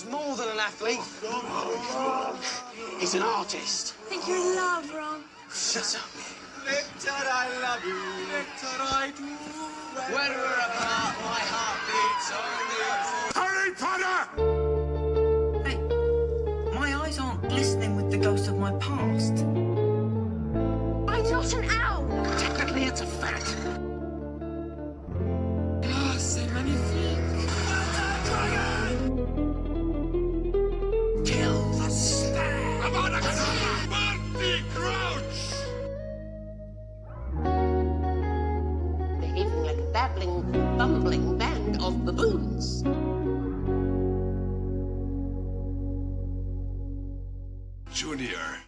He's more than an athlete. He's an artist. I think you're in love, Ron. Shut up. Victor, I love you. Victor, I do. When we're apart, my heart beats only. Harry Potter! Hey, my eyes aren't glistening with the ghost of my past. I'm not an owl. Technically, it's a fact. Ah, c'est magnifique. Kill the stag. I'm on a Marty Crouch! Behaving like a babbling, bumbling band of baboons. Junior.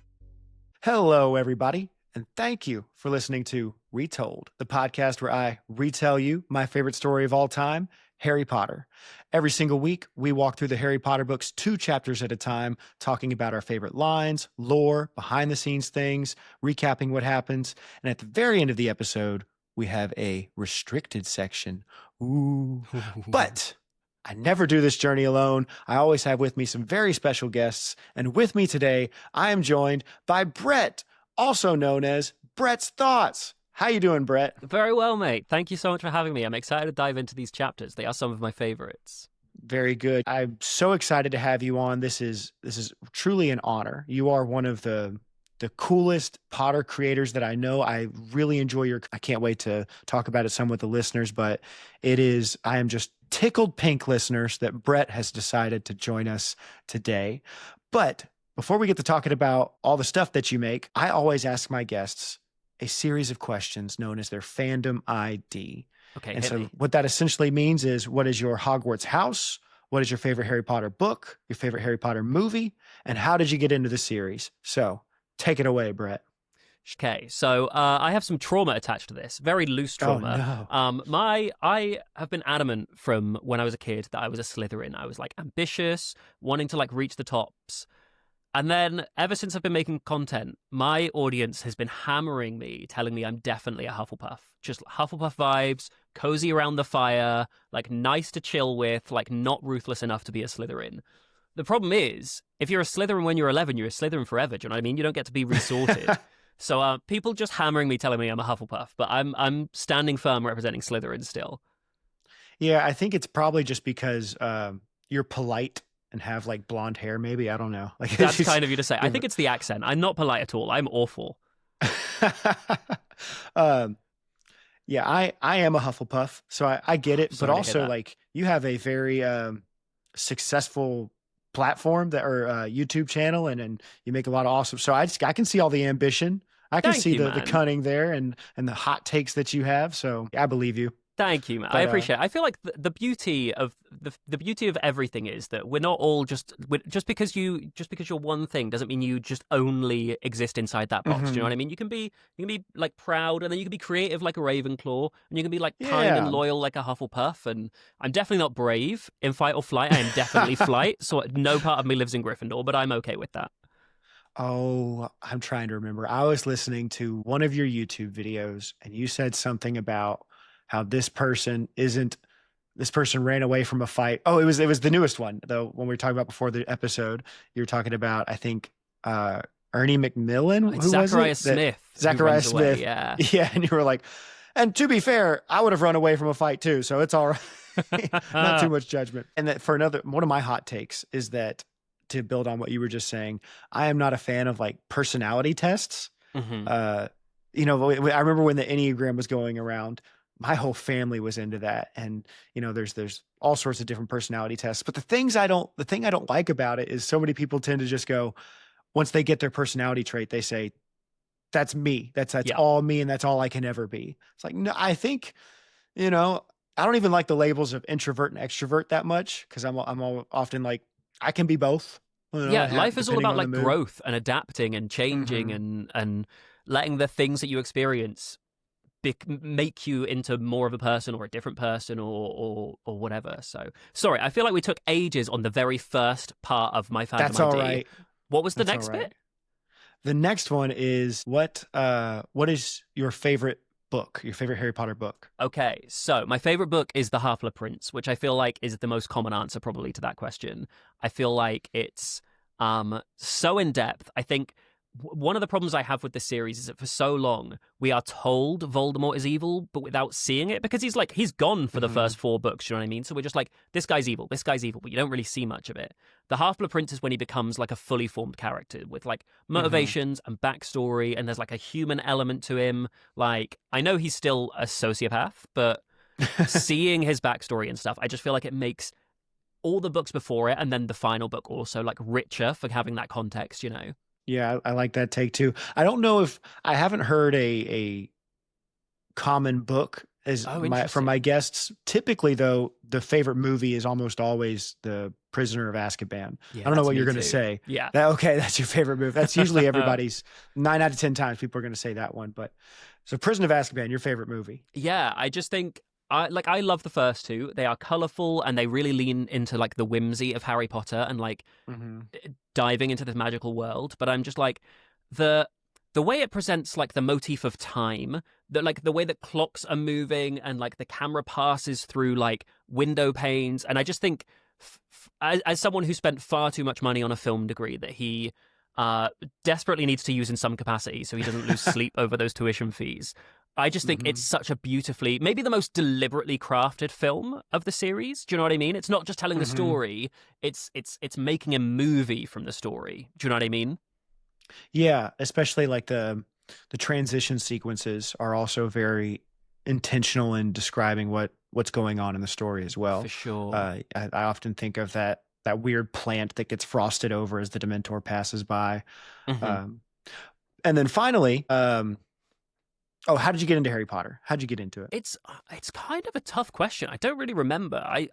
Hello, everybody, and thank you for listening to Retold, the podcast where I retell you my favorite story of all time, Harry Potter. Every single week, we walk through the Harry Potter books 2 chapters at a time, talking about our favorite lines, lore, behind-the-scenes things, recapping what happens, and at the very end of the episode, we have a restricted section. Ooh. But I never do this journey alone. I always have with me some very special guests, and with me today, I am joined by Brett, also known as Brett's Thoughts. How you doing, Brett? Very well, mate. Thank you so much for having me. I'm excited to dive into these chapters. They are some of my favorites. Very good. I'm so excited to have you on. This is truly an honor. You are one of the coolest Potter creators that I know. I really enjoy I can't wait to talk about it some with the listeners, but I am just tickled pink, listeners, that Brett has decided to join us today. But before we get to talking about all the stuff that you make, I always ask my guests a series of questions known as their fandom ID. Okay. And so what that essentially means is, what is your Hogwarts house? What is your favorite Harry Potter book? Your favorite Harry Potter movie? And how did you get into the series? So take it away, Brett. Okay, so I have some trauma attached to this, very loose trauma. Oh, no. I have been adamant from when I was a kid that I was a Slytherin. I was like ambitious, wanting to like reach the tops. And then ever since I've been making content, my audience has been hammering me, telling me I'm definitely a Hufflepuff. Just Hufflepuff vibes, cozy around the fire, like nice to chill with, like not ruthless enough to be a Slytherin. The problem is, if you're a Slytherin when you're 11, you're a Slytherin forever. Do you know what I mean? You don't get to be resorted. So people just hammering me, telling me I'm a Hufflepuff, but I'm standing firm representing Slytherin still. Yeah, I think it's probably just because you're polite and have like blonde hair, maybe. I don't know. Like That's kind of you to say. I think it's the accent. I'm not polite at all. I'm awful. Yeah, I am a Hufflepuff, so I get it. But also, like, you have a very successful platform or YouTube channel, and you make a lot of awesome. So I can see all the ambition. I can see the cunning there and the hot takes that you have. So I believe you. Thank you, man. I appreciate it. I feel like the beauty of the beauty of everything is that we're not all just because you're one thing doesn't mean you just only exist inside that box. Do you know what I mean? You can be like proud, and then you can be creative like a Ravenclaw, and you can be like kind and loyal like a Hufflepuff. And I'm definitely not brave in fight or flight. I am definitely flight. So no part of me lives in Gryffindor, but I'm okay with that. Oh, I'm trying to remember. I was listening to one of your YouTube videos, and you said something about how this person ran away from a fight. Oh, it was the newest one, though. When we were talking about before the episode, you were talking about, I think, Ernie Macmillan. Who Zachariah was it? Smith. Zachariah Smith. Away, yeah. Yeah. And you were like, and to be fair, I would have run away from a fight too. So it's all right. Not too much judgment. And that for one of my hot takes is that, to build on what you were just saying, I am not a fan of like personality tests. Mm-hmm. I remember when the Enneagram was going around, my whole family was into that. And, there's all sorts of different personality tests, but the thing I don't like about it is so many people tend to just go, once they get their personality trait, they say, that's me. That's all me. And that's all I can ever be. It's like, no, I think, I don't even like the labels of introvert and extrovert that much. Cause I'm often like, I can be both. Life is all about like growth and adapting and changing and letting the things that you experience make you into more of a person or a different person or whatever. So sorry, I feel like we took ages on the very first part of my fandom That's all right. What was the next bit? The next one is what is your favorite book, your favorite Harry Potter book. Okay, so my favorite book is The Half-Blood Prince, which I feel like is the most common answer probably to that question. I feel like it's so in depth. I think one of the problems I have with this series is that for so long we are told Voldemort is evil, but without seeing it, because he's gone for the first 4 books. You know what I mean? So we're just like, this guy's evil, but you don't really see much of it. The Half-Blood Prince is when he becomes like a fully formed character with like motivations and backstory, and there's like a human element to him. Like, I know he's still a sociopath, but seeing his backstory and stuff, I just feel like it makes all the books before it and then the final book also like richer for having that context, you know? Yeah, I like that take too. I don't know if I haven't heard a common book from my guests. Typically, though, the favorite movie is almost always The Prisoner of Azkaban. Yeah, I don't know what you're going to say. Yeah. Okay, that's your favorite movie. That's usually everybody's 9 out of 10 times people are going to say that one. But so Prisoner of Azkaban, your favorite movie. Yeah, I just think I love the first 2. They are colorful and they really lean into like the whimsy of Harry Potter and like diving into this magical world. But I'm just like the way it presents like the motif of time, the way that clocks are moving and like the camera passes through like window panes. And I just think as someone who spent far too much money on a film degree that he desperately needs to use in some capacity so he doesn't lose sleep over those tuition fees, I just think it's such a beautifully, maybe the most deliberately crafted film of the series. Do you know what I mean? It's not just telling the story; it's making a movie from the story. Do you know what I mean? Yeah, especially like the transition sequences are also very intentional in describing what's going on in the story as well. For sure. I often think of that weird plant that gets frosted over as the Dementor passes by, and then finally. Oh, how did you get into Harry Potter? How'd you get into it? It's kind of a tough question. I don't really remember. I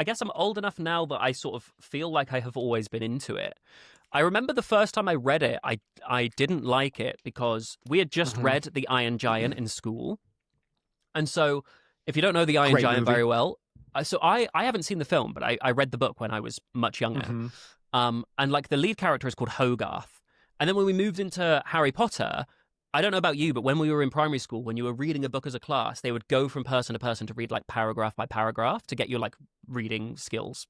guess I'm old enough now that I sort of feel like I have always been into it. I remember the first time I read it, I didn't like it because we had just read The Iron Giant in school. And so if you don't know The Iron Giant very well, so I haven't seen the film, but I read the book when I was much younger. And like the lead character is called Hogarth. And then when we moved into Harry Potter, I don't know about you, but when we were in primary school, when you were reading a book as a class, they would go from person to person to read like paragraph by paragraph to get your like reading skills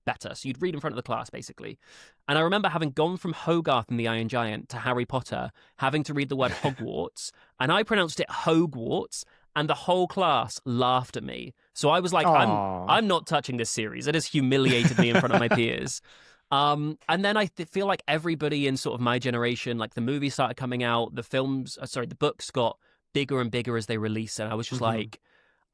better. So you'd read in front of the class basically. And I remember having gone from Hogarth and the Iron Giant to Harry Potter, having to read the word Hogwarts, and I pronounced it Hogwarts, and the whole class laughed at me. So I was like, I'm not touching this series. It has humiliated me in front of my peers. And then I feel like everybody in sort of my generation, like the movies started coming out, the books got bigger and bigger as they released. And I was just like,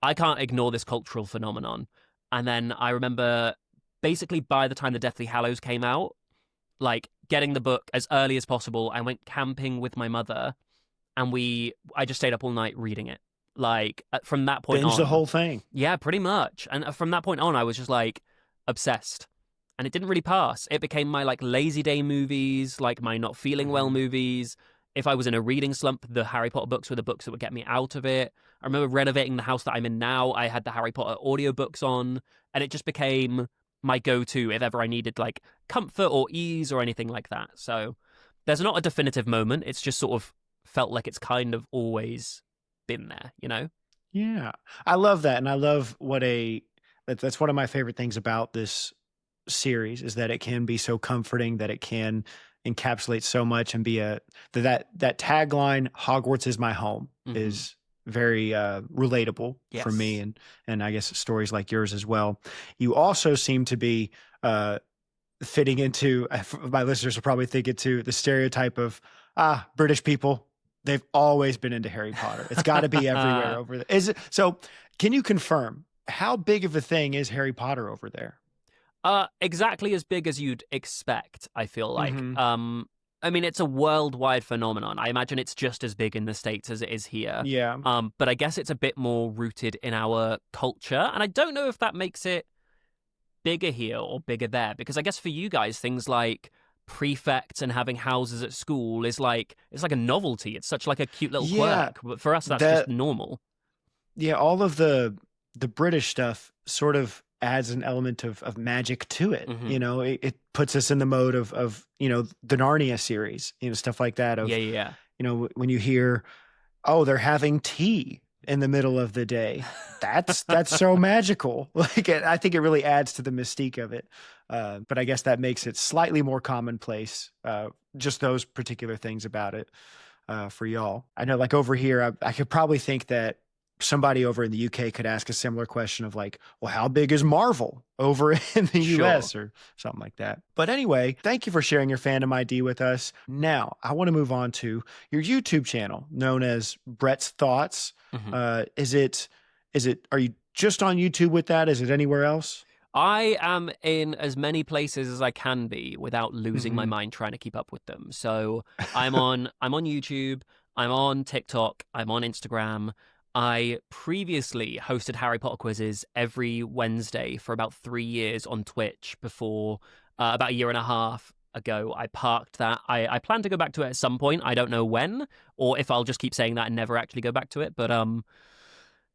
I can't ignore this cultural phenomenon. And then I remember basically by the time the Deathly Hallows came out, like getting the book as early as possible. I went camping with my mother and I just stayed up all night reading it. Like from that point Binge on. the whole thing. Yeah, pretty much. And from that point on, I was just like obsessed. And it didn't really pass. It became my like lazy day movies, like my not feeling well movies. If I was in a reading slump, the Harry Potter books were the books that would get me out of it. I remember renovating the house that I'm in now. I had the Harry Potter audiobooks on, and it just became my go-to if ever I needed like comfort or ease or anything like that. So there's not a definitive moment. It's just sort of felt like it's kind of always been there, you know? Yeah. I love that. And I love that's one of my favorite things about this series is that it can be so comforting, that it can encapsulate so much and be that tagline, Hogwarts is my home, is very relatable for me, and I guess stories like yours as well. You also seem to be fitting into, my listeners will probably think it too, the stereotype of British people, they've always been into Harry Potter. It's got to be everywhere over there. Is it so? Can you confirm how big of a thing is Harry Potter over there? Exactly as big as you'd expect, I feel like. I mean, it's a worldwide phenomenon. I imagine it's just as big in the States as it is here. Yeah. But I guess it's a bit more rooted in our culture. And I don't know if that makes it bigger here or bigger there. Because I guess for you guys, things like prefects and having houses at school is like, it's like a novelty. It's such like a cute little quirk. But for us, that's just normal. Yeah, all of the British stuff sort of adds an element of magic to it. You know, it puts us in the mode of, you know, the Narnia series, you know, stuff like that. You know, when you hear oh, they're having tea in the middle of the day. That's so magical. Like, I think it really adds to the mystique of it. But I guess that makes it slightly more commonplace. Just those particular things about it for y'all. I know, like over here, I could probably think that somebody over in the UK could ask a similar question of like, well, how big is Marvel over in the US or something like that. But anyway, thank you for sharing your fandom ID with us. Now, I want to move on to your YouTube channel known as Brett's Thoughts. Are you just on YouTube with that? Is it anywhere else? I am in as many places as I can be without losing my mind trying to keep up with them. So I'm on YouTube, I'm on TikTok, I'm on Instagram. I previously hosted Harry Potter quizzes every Wednesday for about 3 years on Twitch before about a year and a half ago I parked that. I plan to go back to it at some point. I don't know when, or if I'll just keep saying that and never actually go back to it. But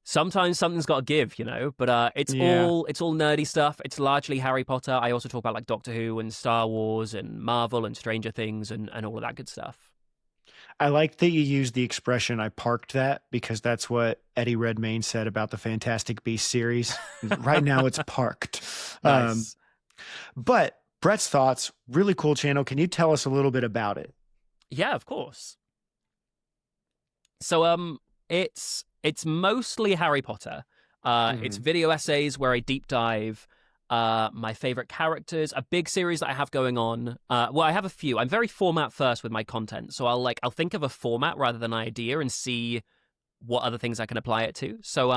sometimes something's got to give, you know. But it's all nerdy stuff. It's largely Harry Potter. I also talk about like Doctor Who and Star Wars and Marvel and Stranger Things and all of that good stuff. I like that you used the expression, I parked that, because that's what Eddie Redmayne said about the Fantastic Beasts series. Right now it's parked. Nice. But Brett's Thoughts, really cool channel. Can you tell us a little bit about it? Yeah, of course. So it's mostly Harry Potter. It's video essays where I deep dive my favorite characters, a big series that I have going on. Well, I have a few. I'm very format first with my content. So I'll think of a format rather than an idea and see what other things I can apply it to. So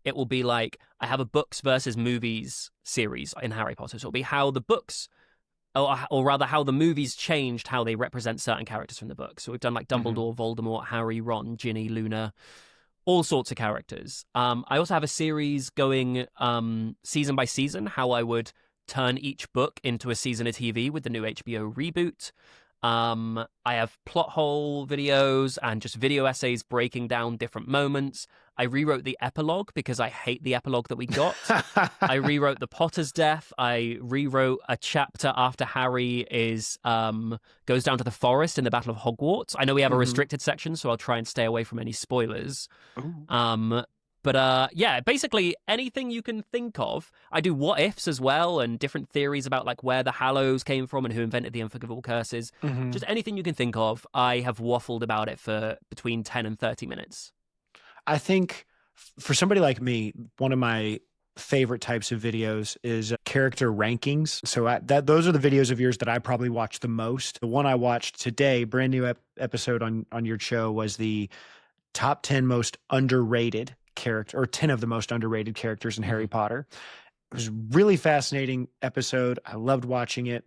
it will be like, I have a books versus movies series in Harry Potter. So it'll be how the books, or rather how the movies changed how they represent certain characters from the books. So we've done like Dumbledore, Voldemort, Harry, Ron, Ginny, Luna, all sorts of characters. I also have a series going season by season, how I would turn each book into a season of TV with the new HBO reboot. I have plot hole videos and just video essays breaking down different moments. I rewrote the epilogue because I hate the epilogue that we got. I rewrote the Potter's death. I rewrote a chapter after Harry goes down to the forest in the Battle of Hogwarts. I know we have a restricted section, so I'll try and stay away from any spoilers. But yeah, basically anything you can think of. I do what ifs as well and different theories about like where the Hallows came from and who invented the unforgivable curses. Just anything you can think of. I have waffled about it for between 10 and 30 minutes. I think for somebody like me, one of my favorite types of videos is character rankings. So those are the videos of yours that I probably watch the most. The one I watched today, brand new episode on your show, was the top 10 most underrated character, or 10 of the most underrated characters in Harry Potter. It was a really fascinating episode. I loved watching it.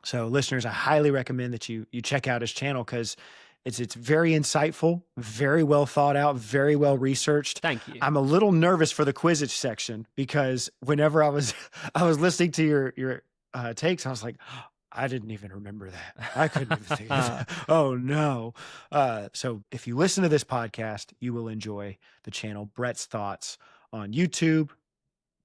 So listeners, I highly recommend that you check out his channel, because it's very insightful, very well thought out, very well researched. Thank you. I'm a little nervous for the Quizzitch section, because whenever I was listening to your takes, I was like, oh, I didn't even remember that. I couldn't even think of that. Oh no. So if you listen to this podcast, you will enjoy the channel Brett's Thoughts on YouTube,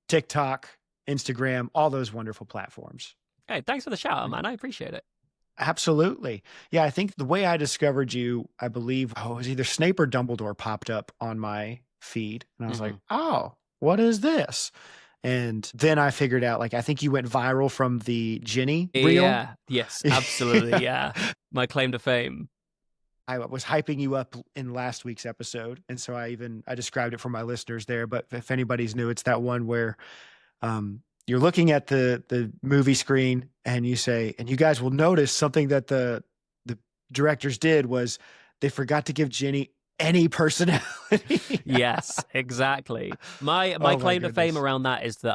TikTok, Instagram, all those wonderful platforms. Hey, thanks for the shout out, man. I appreciate it. Absolutely. Yeah, I think the way I discovered you, I believe, it was either Snape or Dumbledore popped up on my feed. And I was like, oh, what is this? And then I figured out, like, I think you went viral from the Ginny reel. Yeah. Yes, absolutely. Yeah. My claim to fame. I was hyping you up in last week's episode. And so I described it for my listeners there. But if anybody's new, it's that one where you're looking at the movie screen and you say, and you guys will notice something that the directors did was they forgot to give Ginny any personality. Yes, exactly. My claim to fame around that is that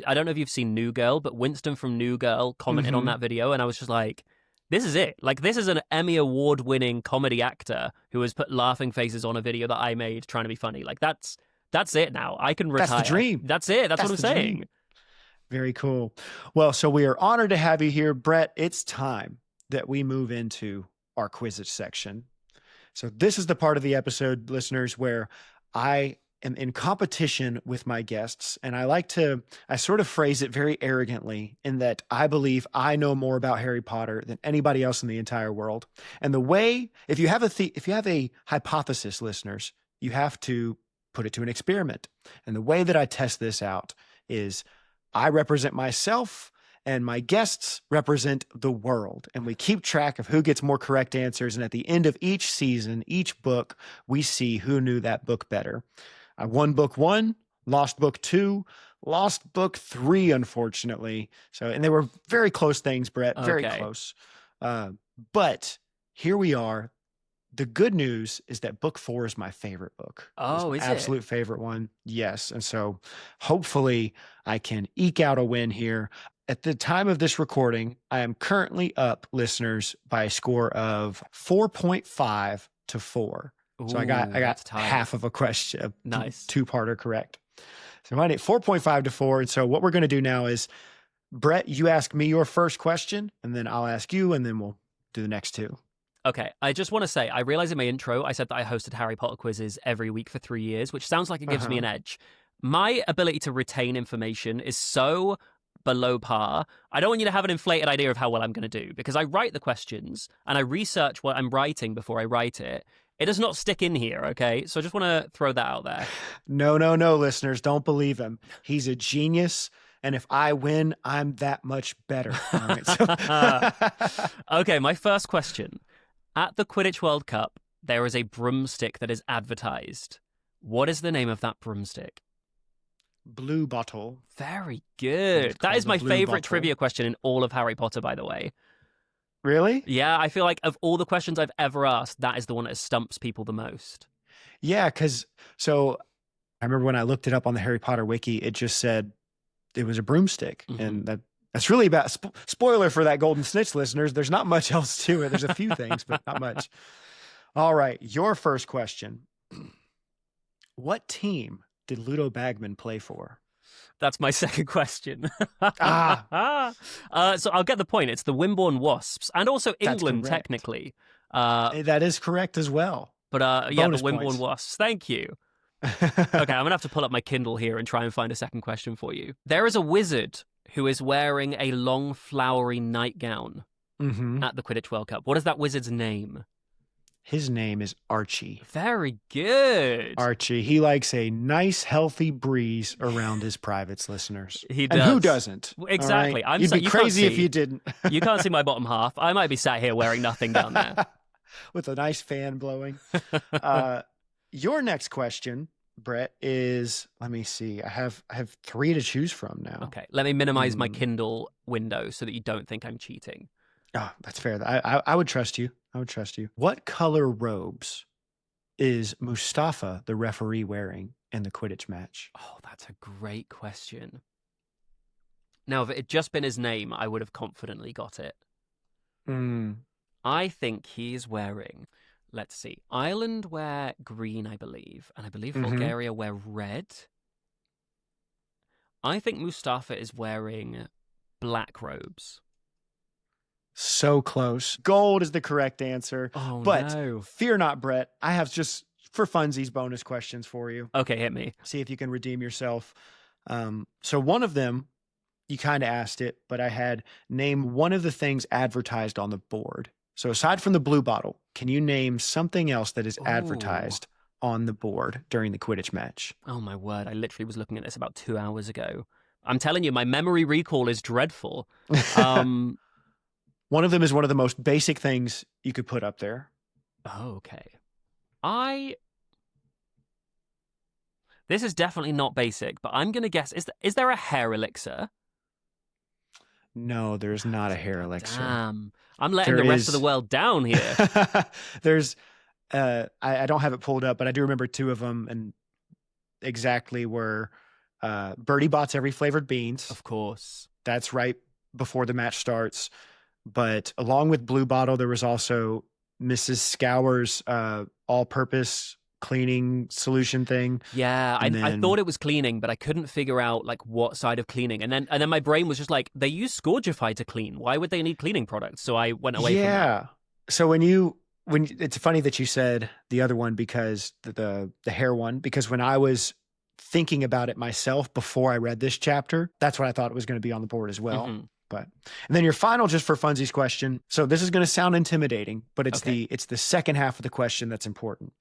I don't know if you've seen New Girl, but Winston from New Girl commented on that video, and I was just like, this is it. Like, this is an Emmy Award-winning comedy actor who has put laughing faces on a video that I made trying to be funny. Like, that's it now. I can retire. That's the dream. That's it. That's what I'm saying. Dream. Very cool. Well, so we are honored to have you here, Brett. It's time that we move into our Quizzitch section. So this is the part of the episode, listeners, where I am in competition with my guests, and I sort of phrase it very arrogantly in that I believe I know more about Harry Potter than anybody else in the entire world. And the way, if you have a hypothesis, listeners, you have to put it to an experiment. And the way that I test this out is I represent myself and my guests represent the world. And we keep track of who gets more correct answers. And at the end of each season, each book, we see who knew that book better. I won book 1, lost book 2, lost book 3, unfortunately. And they were very close things, Brett, very close. But here we are. The good news is that book 4 is my favorite book. Oh, is it? Absolute favorite one. Yes. And so hopefully I can eke out a win here. At the time of this recording, I am currently up, listeners, by a score of 4.5 to 4. So I got half of a question. Nice. Two-parter correct. So I need 4.5 to 4. And so what we're going to do now is, Brett, you ask me your first question, and then I'll ask you, and then we'll do the next two. Okay, I just want to say, I realized in my intro, I said that I hosted Harry Potter quizzes every week for 3 years, which sounds like it gives me an edge. My ability to retain information is so below par. I don't want you to have an inflated idea of how well I'm going to do, because I write the questions and I research what I'm writing before I write it. It does not stick in here, okay? So I just want to throw that out there. No, listeners, don't believe him. He's a genius. And if I win, I'm that much better. All right, Okay, my first question. At the Quidditch World Cup, there is a broomstick that is advertised. What is the name of that broomstick? Blue Bottle. Very good. That is my favorite trivia question in all of Harry Potter, by the way. Really? Yeah, I feel like of all the questions I've ever asked, that is the one that stumps people the most. Yeah, because I remember when I looked it up on the Harry Potter wiki, it just said it was a broomstick. Mm-hmm. And that's really about spoiler for that Golden Snitch, listeners. There's not much else to it. There's a few things, but not much. All right, your first question. What team did Ludo Bagman play for? That's my second question. So I'll get the point. It's the Wimborne Wasps, and also England, technically. That is correct as well. But yeah, the Wimborne Wasps. Thank you. Okay, I'm going to have to pull up my Kindle here and try and find a second question for you. There is a wizard who is wearing a long, flowery nightgown at the Quidditch World Cup. What is that wizard's name? His name is Archie. Very good. Archie. He likes a nice, healthy breeze around his privates, listeners. He does. And who doesn't? Exactly. Right? You'd be crazy if you didn't. You can't see my bottom half. I might be sat here wearing nothing down there. With a nice fan blowing. Your next question, Brett, is, let me see. I have 3 to choose from now. Okay. Let me minimize my Kindle window so that you don't think I'm cheating. Oh, that's fair. I would trust you. What color robes is Mustafa, the referee, wearing in the Quidditch match? Oh, that's a great question. Now, if it had just been his name, I would have confidently got it. I think he's wearing, let's see, Ireland wear green, I believe, and I believe Bulgaria wear red. I think Mustafa is wearing black robes. So close. Gold is the correct answer. Oh, but no. Fear not, Brett. I have just, for funsies, bonus questions for you. Okay, hit me. See if you can redeem yourself. So one of them, you kind of asked it, but I had name one of the things advertised on the board. So aside from the blue bottle, can you name something else that is advertised on the board during the Quidditch match? Oh, my word. I literally was looking at this about 2 hours ago. I'm telling you, my memory recall is dreadful. One of them is one of the most basic things you could put up there. Oh, okay. This is definitely not basic, but I'm going to guess, is there a hair elixir? No, there's not a hair elixir. Damn. I'm letting the rest of the world down here. There's, I don't have it pulled up, but I do remember 2 of them, and exactly were Bertie Bott's Every Flavored Beans. Of course. That's right before the match starts. But along with Blue Bottle, there was also Mrs. Scour's all-purpose cleaning solution thing. Yeah, I thought it was cleaning, but I couldn't figure out like what side of cleaning. And then my brain was just like, they use Scourgify to clean. Why would they need cleaning products? So I went away from that. So when you when it's funny that you said the other one because the hair one, because when I was thinking about it myself before I read this chapter, that's what I thought it was going to be on the board as well. Mhm. But and then your final, just for funsies question. So this is going to sound intimidating, but it's Okay. the second half of the question that's important.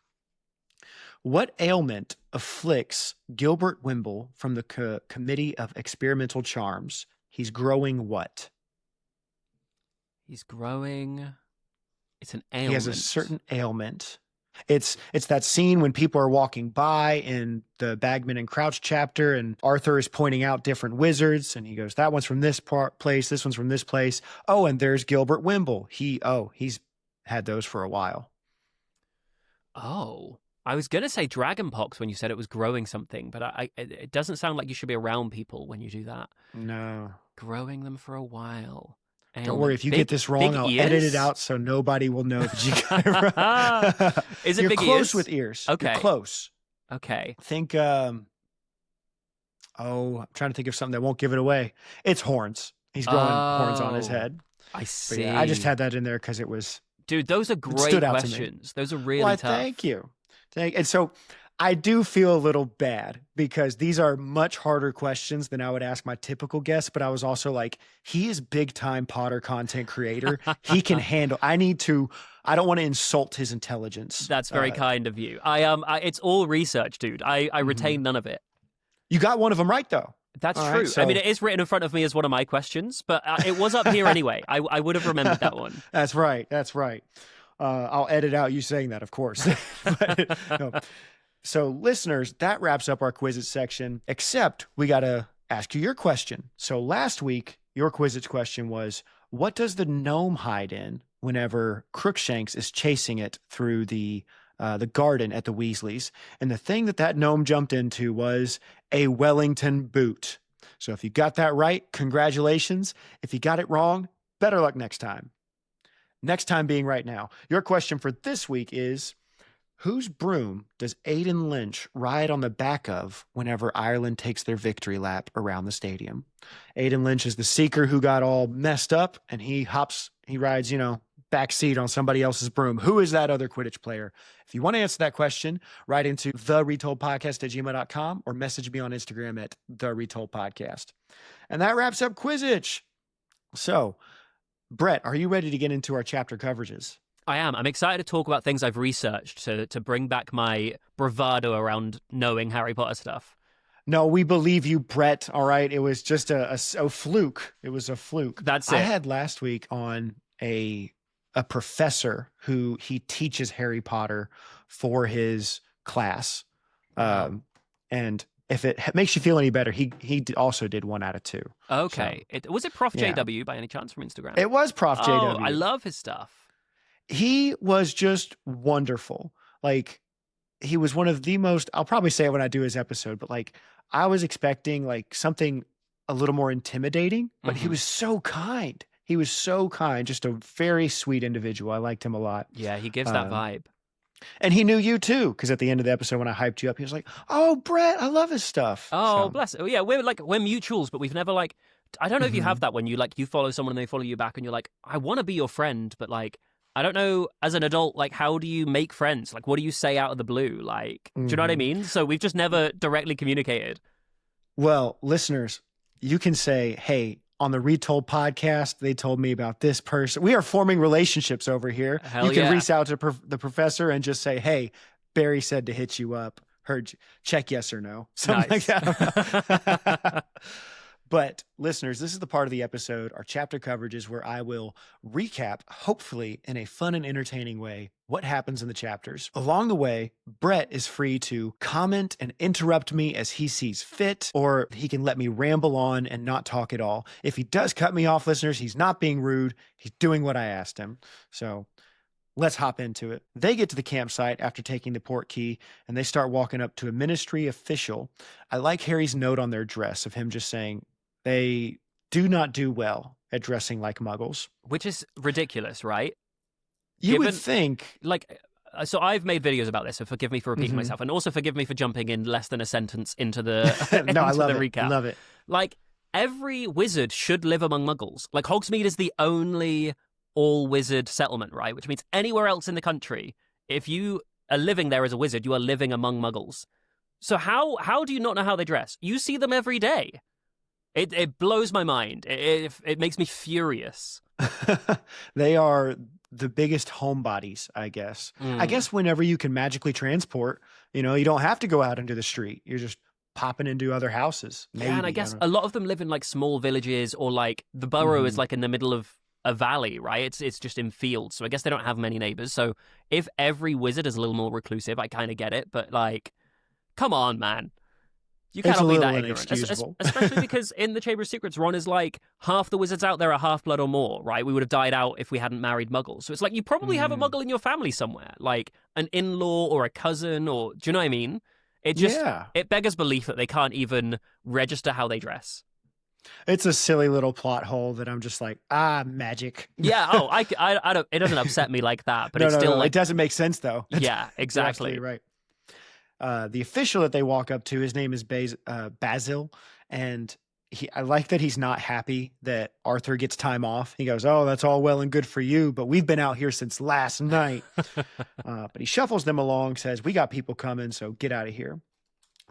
What ailment afflicts Gilbert Wimble from the Committee of Experimental Charms? He's growing what? He's growing. It's an ailment. He has a certain ailment. It's that scene when people are walking by in the Bagman and Crouch chapter, and Arthur is pointing out different wizards, and he goes, that one's from this place, this one's from this place. Oh, and there's Gilbert Wimble. He's had those for a while. Oh, I was going to say dragonpox when you said it was growing something, but it doesn't sound like you should be around people when you do that. No. Growing them for a while. Don't worry, if you get this wrong, I'll edit it out so nobody will know that you got it wrong. Is it You're big close ears? with ears. Okay. You're close. Okay. Think, I'm trying to think of something that won't give it away. It's horns. He's growing horns on his head. I But see. yeah, I just had that in there because it was... Dude, those are great stood out to me. questions. Those are really Why, tough. thank you. And so I do feel a little bad because these are much harder questions than I would ask my typical guest. But I was also like, he is big time Potter content creator. He can handle. I don't want to insult his intelligence. That's very kind of you. It's all research, dude. I retain none of it. You got one of them right though. That's All true. right, I mean, so- it is written in front of me as one of my questions, but it was up here anyway. I would have remembered that one. That's right. That's right. I'll edit out you saying that, of course. But, no. So, listeners, that wraps up our Quizzitch section, except we got to ask you your question. So, last week, your Quizzitch question was, what does the gnome hide in whenever Crookshanks is chasing it through the garden at the Weasleys? And the thing that gnome jumped into was a Wellington boot. So, if you got that right, congratulations. If you got it wrong, better luck next time. Next time being right now. Your question for this week is, whose broom does Aidan Lynch ride on the back of whenever Ireland takes their victory lap around the stadium? Aidan Lynch is the seeker who got all messed up, and he rides, back seat on somebody else's broom. Who is that other Quidditch player? If you want to answer that question, write into theretoldpodcast@gmail.com or message me on Instagram at theretoldpodcast. And that wraps up Quizzitch. So, Brett, are you ready to get into our chapter coverages? I am. I'm excited to talk about things I've researched to bring back my bravado around knowing Harry Potter stuff. No, we believe you, Brett. All right. It was just a fluke. It was a fluke. That's it. I had last week on a professor who he teaches Harry Potter for his class. And if it makes you feel any better, he also did 1 out of 2. Okay. So, Was it Prof. yeah. JW by any chance from Instagram? It was Prof. Oh, JW. I love his stuff. He was just wonderful. Like, he was one of the most, I'll probably say it when I do his episode, but like, I was expecting like something a little more intimidating, but he was so kind. He was so kind, just a very sweet individual. I liked him a lot. Yeah, he gives that vibe. And he knew you too, because at the end of the episode, when I hyped you up, he was like, "Oh, Brett, I love his stuff." Oh, So, bless. Oh, yeah, we're mutuals, but we've never like. I don't know if you have that when you like you follow someone and they follow you back, and you're like, I want to be your friend, but like, I don't know as an adult, like, how do you make friends? Like, what do you say out of the blue? Like, do you know what I mean? So we've just never directly communicated. well, listeners, you can say, "Hey, on the Retold podcast, they told me about this person." We are forming relationships over here. Hell You can yeah. reach out to the professor and just say, "Hey, Barry said to hit you up. Heard you. Check yes or no." Something Nice. like that. But listeners, this is the part of the episode, our chapter coverages, where I will recap, hopefully in a fun and entertaining way, what happens in the chapters. Along the way, Brett is free to comment and interrupt me as he sees fit, or he can let me ramble on and not talk at all. If he does cut me off, listeners, he's not being rude. He's doing what I asked him. So let's hop into it. They get to the campsite after taking the port key, and they start walking up to a ministry official. I like Harry's note on their dress of him just saying, they do not do well at dressing like muggles. Which is ridiculous, right? You would Given- think, Like, so I've made videos about this, so forgive me for repeating myself, and also forgive me for jumping in less than a sentence into the, no, I into love the it. recap. Love it. Like, every wizard should live among muggles. Like, Hogsmeade is the only all-wizard settlement, right? Which means anywhere else in the country, if you are living there as a wizard, you are living among muggles. So how do you not know how they dress? You see them every day. It blows my mind. It makes me furious. They are the biggest homebodies, I guess. I guess whenever you can magically transport, you don't have to go out into the street. You're just popping into other houses. Maybe. Yeah, and I guess a lot of them live in like small villages, or like the borough is like in the middle of a valley, right? It's just in fields. So I guess they don't have many neighbors. So if every wizard is a little more reclusive, I kind of get it. But like, come on, man. You cannot be that ignorant. Especially because in the Chamber of Secrets, Ron is like, half the wizards out there are half-blood or more, right? We would have died out if we hadn't married muggles. So it's like, you probably have a muggle in your family somewhere, like an in-law or a cousin, or do you know what I mean? It just, it beggars belief that they can't even register how they dress. It's a silly little plot hole that I'm just like, magic. Yeah, I don't, it doesn't upset me like that, but it's still like... It doesn't make sense, though. Yeah, exactly. You're right. The official that they walk up to, his name is Basil, and I like that he's not happy that Arthur gets time off. He goes, "Oh, that's all well and good for you, but we've been out here since last night." But he shuffles them along, says, "We got people coming, so get out of here."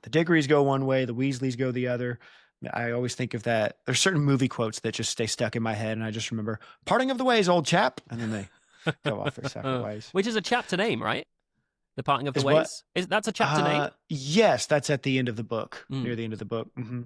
The Diggorys go one way, the Weasleys go the other. I always think of that. There's certain movie quotes that just stay stuck in my head, and I just remember, "Parting of the ways, old chap," and then they go off their separate ways. Which is a chapter name, right? The Parting of the Ways? That's a chapter name? Yes, that's at the end of the book, near the end of the book. Mm-hmm.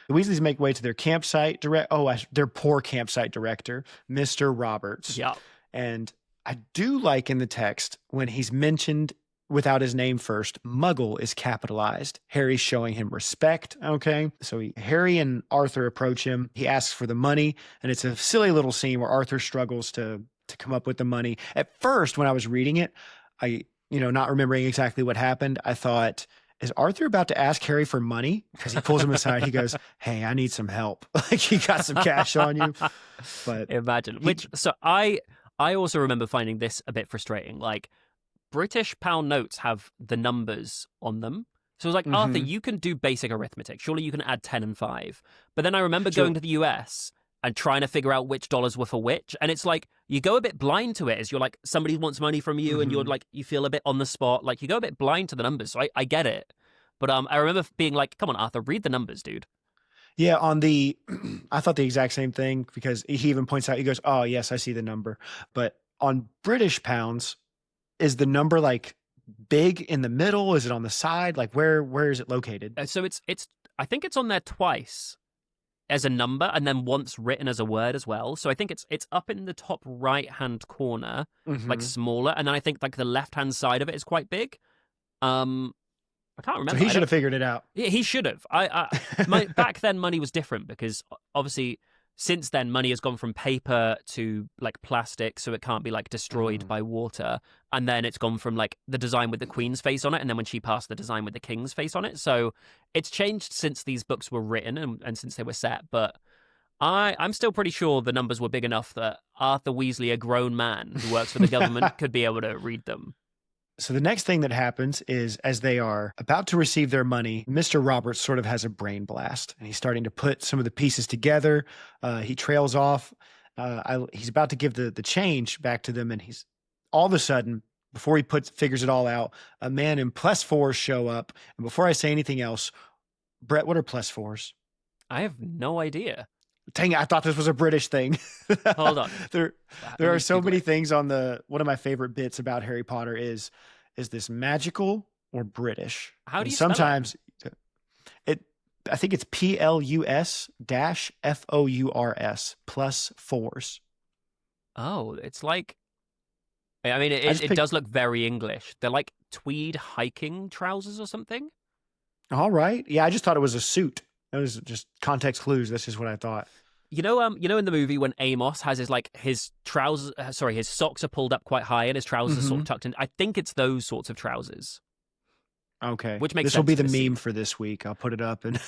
The Weasleys make way to their campsite their poor campsite director, Mr. Roberts. Yeah. And I do like in the text when he's mentioned without his name first, Muggle is capitalized. Harry's showing him respect, okay? So Harry and Arthur approach him. He asks for the money, and it's a silly little scene where Arthur struggles to come up with the money. At first, when I was reading it, not remembering exactly what happened, I thought, is Arthur about to ask Harry for money? Because he pulls him aside. He goes, "Hey, I need some help." Like, he got some cash on you. But imagine. I also remember finding this a bit frustrating. Like, British pound notes have the numbers on them. So it was like, Arthur, you can do basic arithmetic. Surely you can add 10 and 5. But then I remember going to the US and trying to figure out which dollars were for which. And it's like, you go a bit blind to it as you're like, somebody wants money from you and you're like, you feel a bit on the spot. Like, you go a bit blind to the numbers. So I get it. But I remember being like, come on, Arthur, read the numbers, dude. Yeah, I thought the exact same thing, because he even points out, he goes, "Oh, yes, I see the number." But on British pounds, is the number like big in the middle? Is it on the side? Like, where is it located? So it's I think it's on there twice as a number, and then once written as a word as well. So I think it's up in the top right hand corner, like smaller, and then I think like the left hand side of it is quite big. I can't remember. So he should have figured it out. Yeah, he should have. Back then, money was different, because obviously since then money has gone from paper to like plastic, so it can't be like destroyed by water. And then it's gone from like the design with the Queen's face on it, and then when she passed, the design with the King's face on it. So it's changed since these books were written and since they were set. But I'm still pretty sure the numbers were big enough that Arthur Weasley, a grown man who works for the government, could be able to read them. So the next thing that happens is, as they are about to receive their money, Mr. Roberts sort of has a brain blast, and he's starting to put some of the pieces together. He trails off. He's about to give the change back to them, and he's all of a sudden, before he figures it all out, a man in +4s show up. And before I say anything else, Brett, what are +4s? I have no idea. Dang it, I thought this was a British thing. Hold on. There are so many things on one of my favorite bits about Harry Potter is this magical or British? How do you sometimes it? I think it's +FOURS +4s. Oh, it's like, I mean, it does look very English. They're like tweed hiking trousers or something. All right. Yeah, I just thought it was a suit. It was just context clues. That's just what I thought. You know, in the movie when Amos has his trousers, his socks are pulled up quite high and his trousers are sort of tucked in. I think it's those sorts of trousers. Okay. Which makes sense. This will be the meme for this week. I'll put it up, and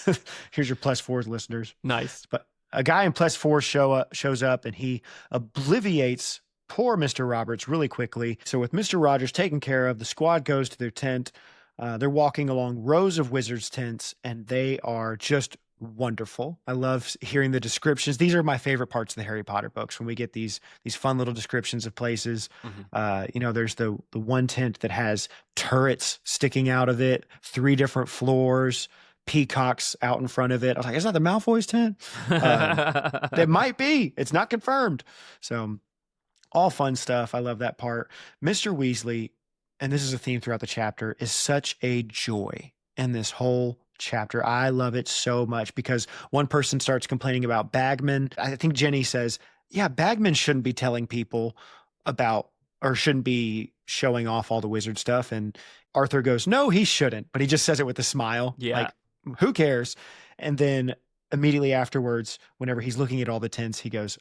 here's your +4s, listeners. Nice. But a guy in +4 shows up, and he obliviates poor Mr. Roberts really quickly. So with Mr. Rogers taken care of, the squad goes to their tent. They're walking along rows of wizards' tents, and they are just wonderful. I love hearing the descriptions. These are my favorite parts of the Harry Potter books, when we get these fun little descriptions of places. There's the one tent that has turrets sticking out of it, 3 different floors, peacocks out in front of it. I was like, is that the Malfoy's tent? It might be. It's not confirmed. So all fun stuff. I love that part. Mr. Weasley, and this is a theme throughout the chapter, is such a joy in this whole chapter. I love it so much because one person starts complaining about Bagman. I think Jenny says, yeah, Bagman shouldn't be telling people about, or shouldn't be showing off all the wizard stuff. And Arthur goes, no, he shouldn't. But he just says it with a smile. Yeah. Like, who cares? And then immediately afterwards, whenever he's looking at all the tents, he goes,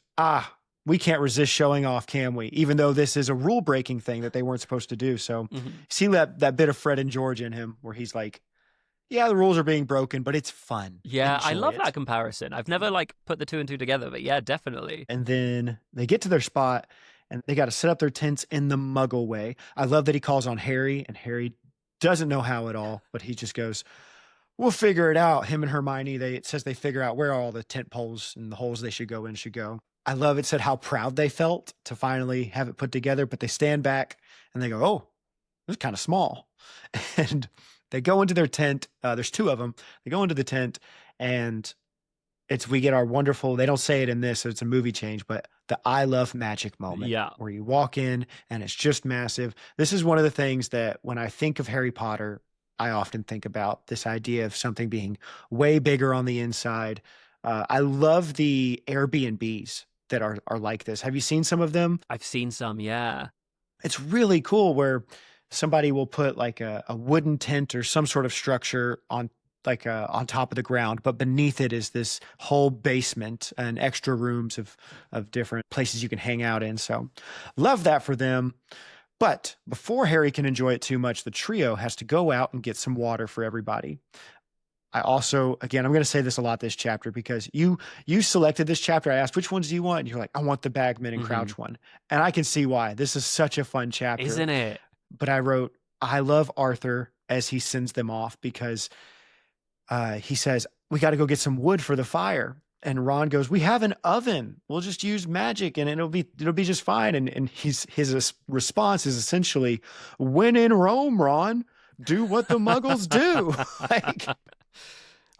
we can't resist showing off, can we? Even though this is a rule breaking thing that they weren't supposed to do. So see that bit of Fred and George in him where he's like, yeah, the rules are being broken, but it's fun. Yeah, I Enjoy love it. that comparison. I've never put the 2 and 2 together, but yeah, definitely. And then they get to their spot and they got to set up their tents in the Muggle way. I love that he calls on Harry, and Harry doesn't know how at all, but he just goes, we'll figure it out. Him and Hermione, it says they figure out where all the tent poles and the holes they should go in should go. I love it said how proud they felt to finally have it put together, but they stand back and they go, oh, it was kind of small. And they go into their tent. There's 2 of them. They go into the tent, and we get our wonderful, they don't say it in this, so it's a movie change, but the I love magic moment. Yeah. Where you walk in and it's just massive. This is one of the things that when I think of Harry Potter, I often think about this idea of something being way bigger on the inside. I love the Airbnbs that are like this. Have you seen some of them? I've seen some, yeah. It's really cool where somebody will put like a wooden tent or some sort of structure on top of the ground, but beneath it is this whole basement and extra rooms of different places you can hang out in. So love that for them. But before Harry can enjoy it too much, the trio has to go out and get some water for everybody. I also, again, I'm going to say this a lot this chapter because you selected this chapter. I asked, which ones do you want? And you're like, I want the Bagman and Crouch one. And I can see why. This is such a fun chapter. Isn't it? But I wrote, I love Arthur as he sends them off because he says, we got to go get some wood for the fire. And Ron goes, we have an oven. We'll just use magic and it'll be just fine. And his response is essentially, when in Rome, Ron, do what the Muggles do.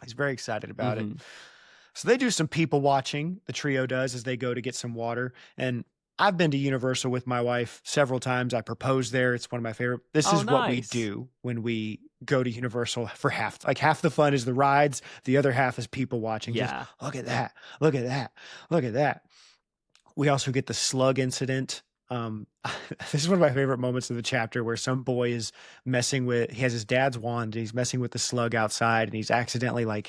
He's very excited about it. So they do some people watching, the trio does, as they go to get some water. And I've been to Universal with my wife several times. I proposed there. It's one of my favorite. This is what we do when we go to Universal for half the fun is the rides. The other half is people watching. Yeah. Just, look at that. Look at that. Look at that. We also get the slug incident. This is one of my favorite moments of the chapter where some boy is he has his dad's wand and he's messing with the slug outside and he's accidentally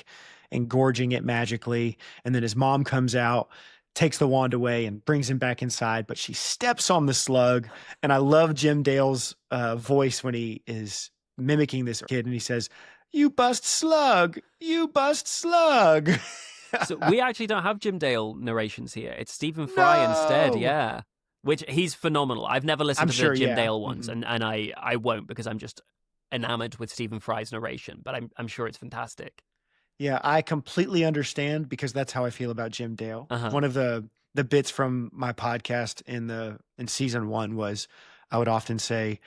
engorging it magically. And then his mom comes out, takes the wand away and brings him back inside, but she steps on the slug. And I love Jim Dale's voice when he is mimicking this kid and he says, you bust slug, you bust slug. So we actually don't have Jim Dale narrations here. It's Stephen Fry instead. Yeah. Which he's phenomenal. I've never listened to the Jim Dale ones, and I won't because I'm just enamored with Stephen Fry's narration, but I'm sure it's fantastic. Yeah, I completely understand because that's how I feel about Jim Dale. One of the bits from my podcast in season 1 was I would often say,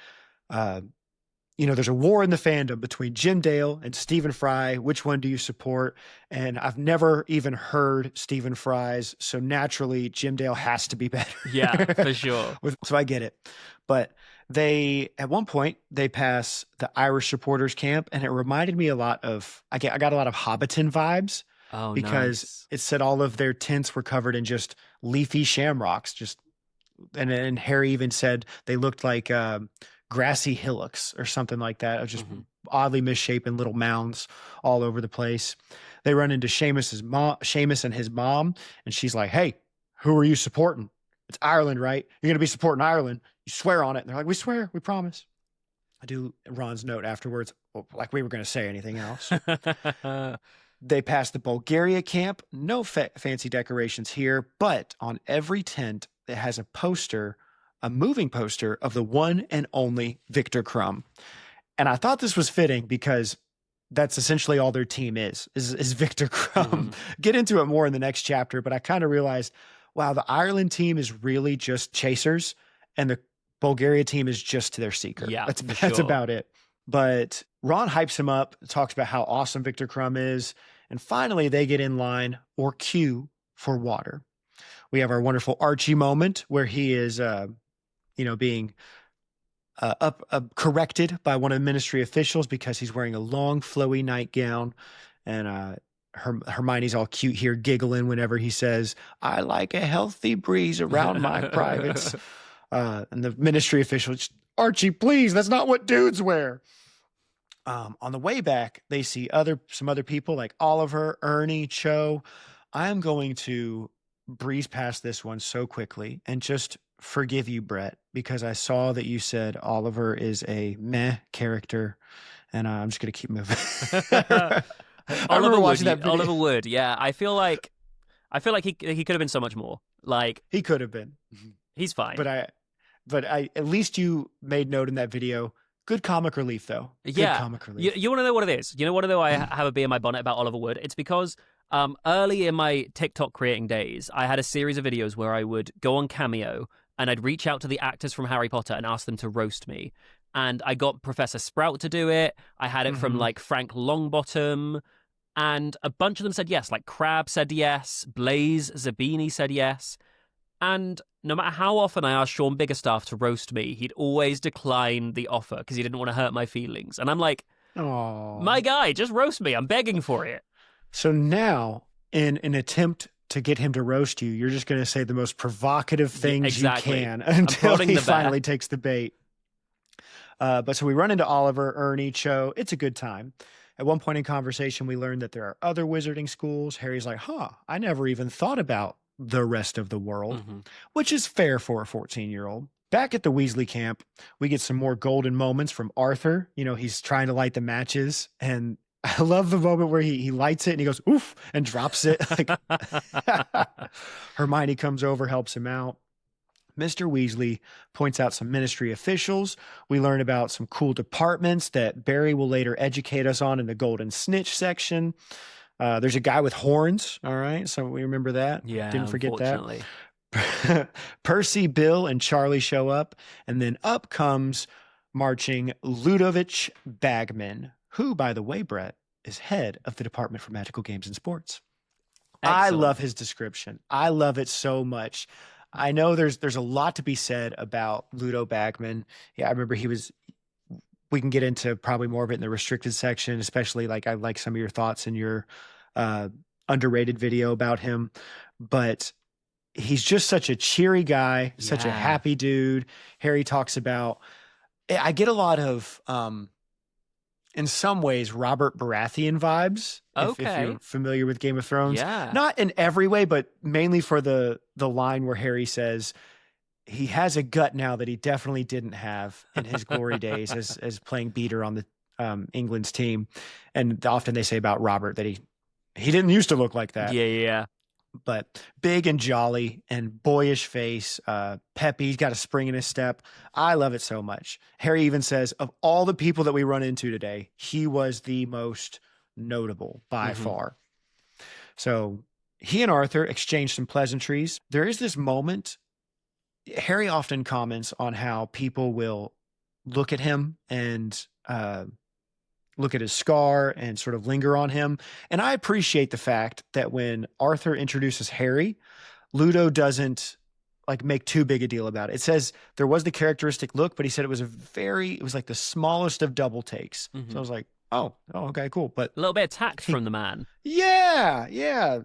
there's a war in the fandom between Jim Dale and Stephen Fry. Which one do you support? And I've never even heard Stephen Fry's. So naturally, Jim Dale has to be better. Yeah, for sure. So I get it. But at one point, they pass the Irish supporters camp. And it reminded me a lot of, I got a lot of Hobbiton vibes. Oh, because it said all of their tents were covered in just leafy shamrocks. And Harry even said they looked like grassy hillocks or something like that, of just oddly misshapen little mounds all over the place. They run into Seamus and his mom, and she's like, hey, who are you supporting? It's Ireland, right? You're going to be supporting Ireland. You swear on it. And they're like, we swear, we promise. I do Ron's note afterwards, like we were going to say anything else. They pass the Bulgaria camp. No fancy decorations here, but on every tent, it has a moving poster of the one and only Victor Crumb. And I thought this was fitting because that's essentially all their team is Victor Crumb. Get into it more in the next chapter, but I kind of realized, wow, the Ireland team is really just chasers, and the Bulgaria team is just their seeker. Yeah, that's about it. But Ron hypes him up, talks about how awesome Victor Crumb is, and finally they get in line or queue for water. We have our wonderful Archie moment where he is, being corrected by one of the ministry officials because he's wearing a long, flowy nightgown, and Hermione's all cute here, giggling whenever he says, "I like a healthy breeze around my privates." And the ministry official, "Archie, please, that's not what dudes wear." On the way back, they see some other people like Oliver, Ernie, Cho. I am going to breeze past this one so quickly and just forgive you, Brett, because I saw that you said Oliver is a meh character, and I'm just going to keep moving. Oliver Wood. Yeah, I feel like he could have been so much more. Like, he could have been. He's fine. But I at least you made note in that video. Good comic relief, though. Good comic relief. You want to know what it is? You want to know I have a bee in my bonnet about Oliver Wood? It's because early in my TikTok creating days, I had a series of videos where I would go on Cameo and I'd reach out to the actors from Harry Potter and ask them to roast me. And I got Professor Sprout to do it. I had it from like Frank Longbottom. And a bunch of them said yes. Like Crab said yes. Blaze Zabini said yes. And no matter how often I asked Sean Biggerstaff to roast me, he'd always decline the offer because he didn't want to hurt my feelings. And I'm like, "Oh, my guy, just roast me. I'm begging for it." So now, in an attempt to get him to roast you, you're just going to say the most provocative things you can until he finally takes the bait. But so we run into Oliver, Ernie, Cho. It's a good time. At one point in conversation, we learned that there are other wizarding schools. Harry's like, I never even thought about the rest of the world, which is fair for a 14-year-old. Back at the Weasley camp, we get some more golden moments from Arthur. He's trying to light the matches, and I love the moment where he lights it and he goes, "Oof," and drops it. Hermione comes over, helps him out. Mr. Weasley points out some ministry officials. We learn about some cool departments that Barry will later educate us on in the Golden Snitch section. There's a guy with horns, all right? So we remember that. Yeah, didn't forget that. Percy, Bill, and Charlie show up, and then up comes marching Ludo Bagman, who, by the way, Brett, is head of the Department for Magical Games and Sports. Excellent. I love his description. I love it so much. I know there's a lot to be said about Ludo Bagman. Yeah, I remember we can get into probably more of it in the restricted section, especially I like some of your thoughts in your underrated video about him. But he's just such a cheery guy, such a happy dude. Harry talks about, I get a lot of, in some ways, Robert Baratheon vibes. If you're familiar with Game of Thrones. Yeah. Not in every way, but mainly for the line where Harry says, he has a gut now that he definitely didn't have in his glory days as playing beater on the England's team. And often they say about Robert that he didn't used to look like that. Yeah. But big and jolly and boyish face, peppy. He's got a spring in his step. I love it so much. Harry even says, of all the people that we run into today, he was the most notable by far. So he and Arthur exchange some pleasantries. There is this moment. Harry often comments on how people will look at him and look at his scar and sort of linger on him. And I appreciate the fact that when Arthur introduces Harry, Ludo doesn't make too big a deal about it. It says there was the characteristic look, but he said it was like the smallest of double takes. So I was like, oh, okay, cool. But a little bit of tact from the man. Yeah.